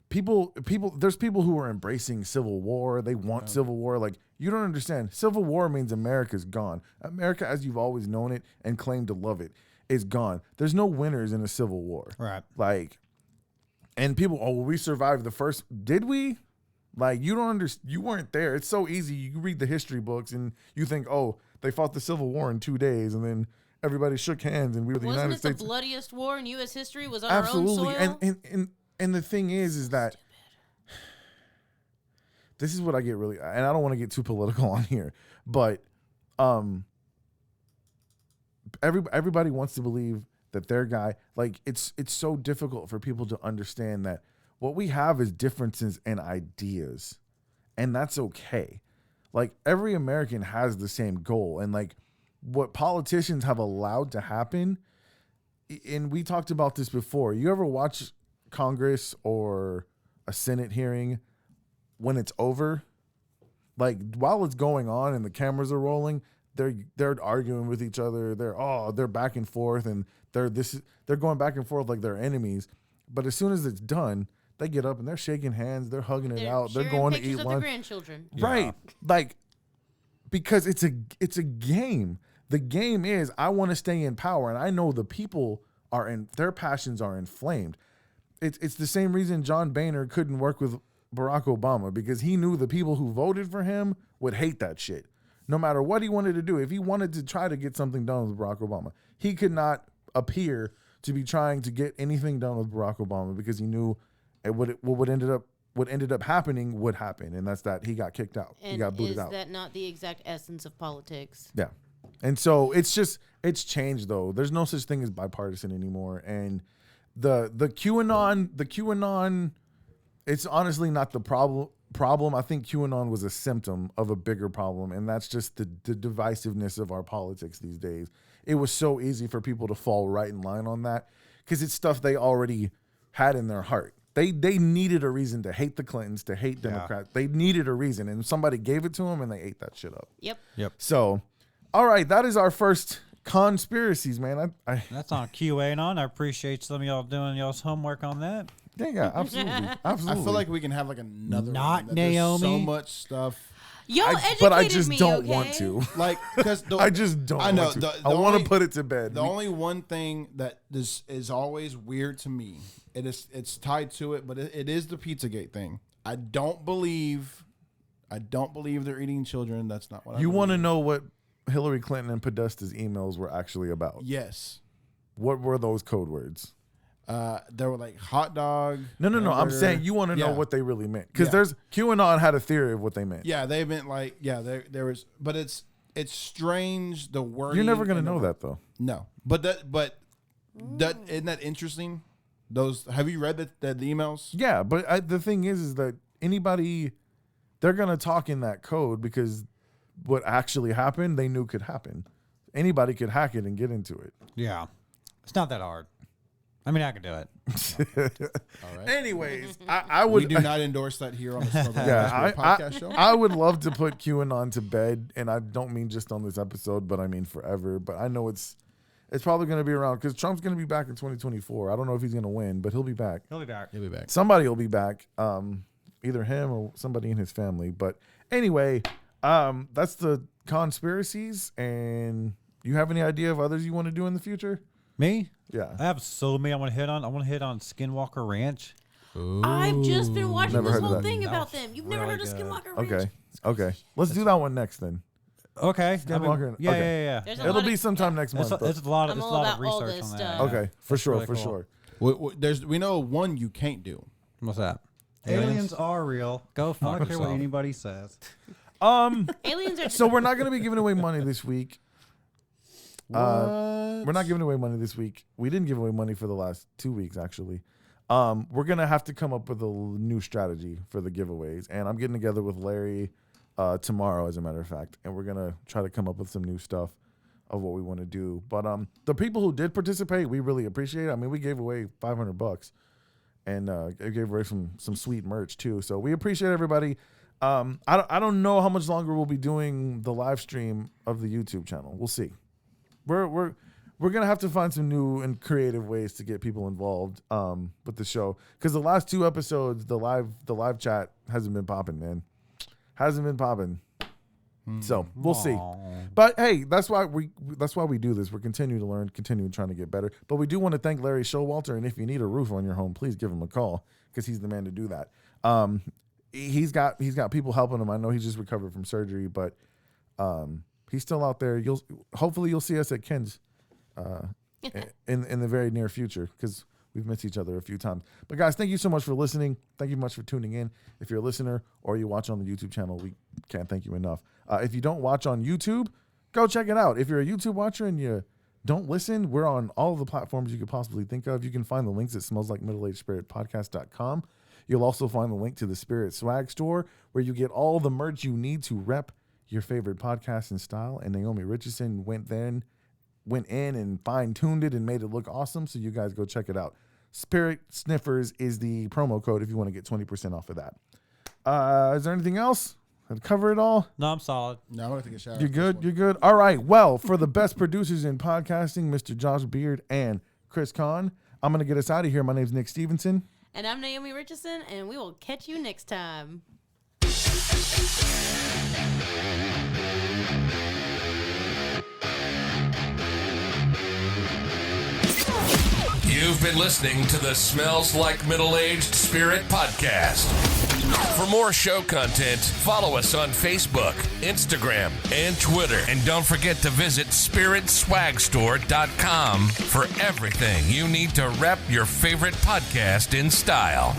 people, there's people who are embracing civil war. They want civil war. Like, you don't understand. Civil war means America's gone. America, as you've always known it and claimed to love it, is gone. There's no winners in a civil war. Right. Like, and people, oh, well, we survived the first. Did we? Like, you don't understand. You weren't there. It's so easy. You read the history books and you think, oh, they fought the Civil War in 2 days and then everybody shook hands and we were the United States. Wasn't it the bloodiest war in U.S. history? Was on our own Absolutely. soil? And the thing is that this is what I get really, and I don't want to get too political on here, but everybody wants to believe that their guy, like, it's so difficult for people to understand that what we have is differences in ideas, and that's okay. Like, every American has the same goal, and like what politicians have allowed to happen, and we talked about this before. You ever watch Congress or a Senate hearing when it's over? Like, while it's going on and the cameras are rolling, they're arguing with each other. They're back and forth, and they're going back and forth like they're enemies. But as soon as it's done, they get up and they're shaking hands, they're hugging it out, they're going to eat lunch. Their grandchildren. Right. Like, because it's a game. The game is, I want to stay in power, and I know the people their passions are inflamed. It's the same reason John Boehner couldn't work with Barack Obama, because he knew the people who voted for him would hate that shit. No matter what he wanted to do, if he wanted to try to get something done with Barack Obama, he could not appear to be trying to get anything done with Barack Obama, because he knew what ended up happening would happen, and that's that he got kicked out. And he got booted out. Is that not the exact essence of politics? Yeah. And so it's changed, though. There's no such thing as bipartisan anymore. And the QAnon, it's honestly not the problem. I think QAnon was a symptom of a bigger problem, and that's just the divisiveness of our politics these days. It was so easy for people to fall right in line on that, because it's stuff they already had in their heart. They needed a reason to hate the Clintons, to hate Democrats. They needed a reason, and somebody gave it to them, and they ate that shit up. Yep. So, all right, that is our first conspiracies, man. That's on QAnon. I appreciate some of y'all doing y'all's homework on that. Yeah, absolutely. I feel like we can have like another Not one. Naomi. There's so much stuff. Y'all educated but I just me, don't okay? want to. Like, because I just don't I know, want to. the I want only- to put it to bed. The only one thing that is always weird to me, it's tied to it, but it is the Pizzagate thing. I don't believe they're eating children. That's not what I You believe. want to know what Hillary Clinton and Podesta's emails were actually about? Yes. What were those code words? There were like hot dog. No. I'm hamburger. saying you want to know Yeah. what they really meant, because Yeah. there's QAnon had a theory of what they meant. Yeah, they meant like there was, but it's strange the word. You're never gonna know that though. No, but isn't that interesting? Those, have you read the emails? Yeah, but the thing is that they're gonna talk in that code, because what actually happened, they knew could happen. Anybody could hack it and get into it. Yeah. It's not that hard. I mean, I could do it. All right. Anyways, I would. We do not endorse that here on the Smoking Yeah, podcast show. I would love to put QAnon to bed, and I don't mean just on this episode, but I mean forever. But I know it's probably going to be around, because Trump's going to be back in 2024. I don't know if he's going to win, but he'll be back. He'll be back. He'll be back. Somebody will be back, either him or somebody in his family. But anyway, that's the conspiracies. And you have any idea of others you want to do in the future? Me? Yeah. I have so many I want to hit on. I want to hit on Skinwalker Ranch. I've just been watching Never this heard of whole that. thing about them. You've never heard of Skinwalker Ranch? Okay. Let's do that one next then. Okay. Skinwalker. Yeah, Okay. yeah. There's a It'll lot be of- sometime next month. It's a lot of I'm all about all research this on that. stuff. Okay, for sure, really for cool. sure. We know one you can't do. What's that? Aliens are real. Go fuck care what yourself. Anybody says. Aliens are. So we're not going to be giving away money this week. We're not giving away money this week. We didn't give away money for the last 2 weeks, actually. We're going to have to come up with a new strategy for the giveaways. And I'm getting together with Larry tomorrow, as a matter of fact. And we're going to try to come up with some new stuff of what we want to do. But the people who did participate, we really appreciate it. I mean, we gave away $500 and gave away some sweet merch too. So we appreciate everybody. I don't know how much longer we'll be doing the live stream of the YouTube channel. We'll see. We're gonna have to find some new and creative ways to get people involved with the show, because the last 2 episodes, the live chat hasn't been popping, man. Hasn't been popping. So we'll see. But hey, that's why we do this. We're continuing to learn, continuing trying to get better. But we do want to thank Larry Showalter, and if you need a roof on your home, please give him a call, because he's the man to do that. He's got people helping him. I know he's just recovered from surgery, but he's still out there. Hopefully you'll see us at Ken's in the very near future, because we've missed each other a few times. But guys, thank you so much for listening. Thank you much for tuning in. If you're a listener or you watch on the YouTube channel, we can't thank you enough. If you don't watch on YouTube, go check it out. If you're a YouTube watcher and you don't listen, we're on all of the platforms you could possibly think of. You can find the links at smellslikemiddleagedspiritpodcast.com. You'll also find the link to the Spirit Swag Store, where you get all the merch you need to rep your favorite podcast and style. And Naomi Richardson went in and fine-tuned it and made it look awesome. So you guys go check it out. Spirit Sniffers is the promo code if you want to get 20% off of that. Is there anything else? Did I cover it all? No, I'm solid. No, I'm going to take a shower. You're good? You're good? All right. Well, for the best producers in podcasting, Mr. Josh Beard and Chris Conn, I'm going to get us out of here. My name's Nick Stevenson. And I'm Naomi Richardson, and we will catch you next time. You've been listening to the Smells Like Middle-Aged Spirit podcast. For more show content, follow us on Facebook, Instagram, and Twitter. And don't forget to visit SpiritSwagStore.com for everything you need to rep your favorite podcast in style.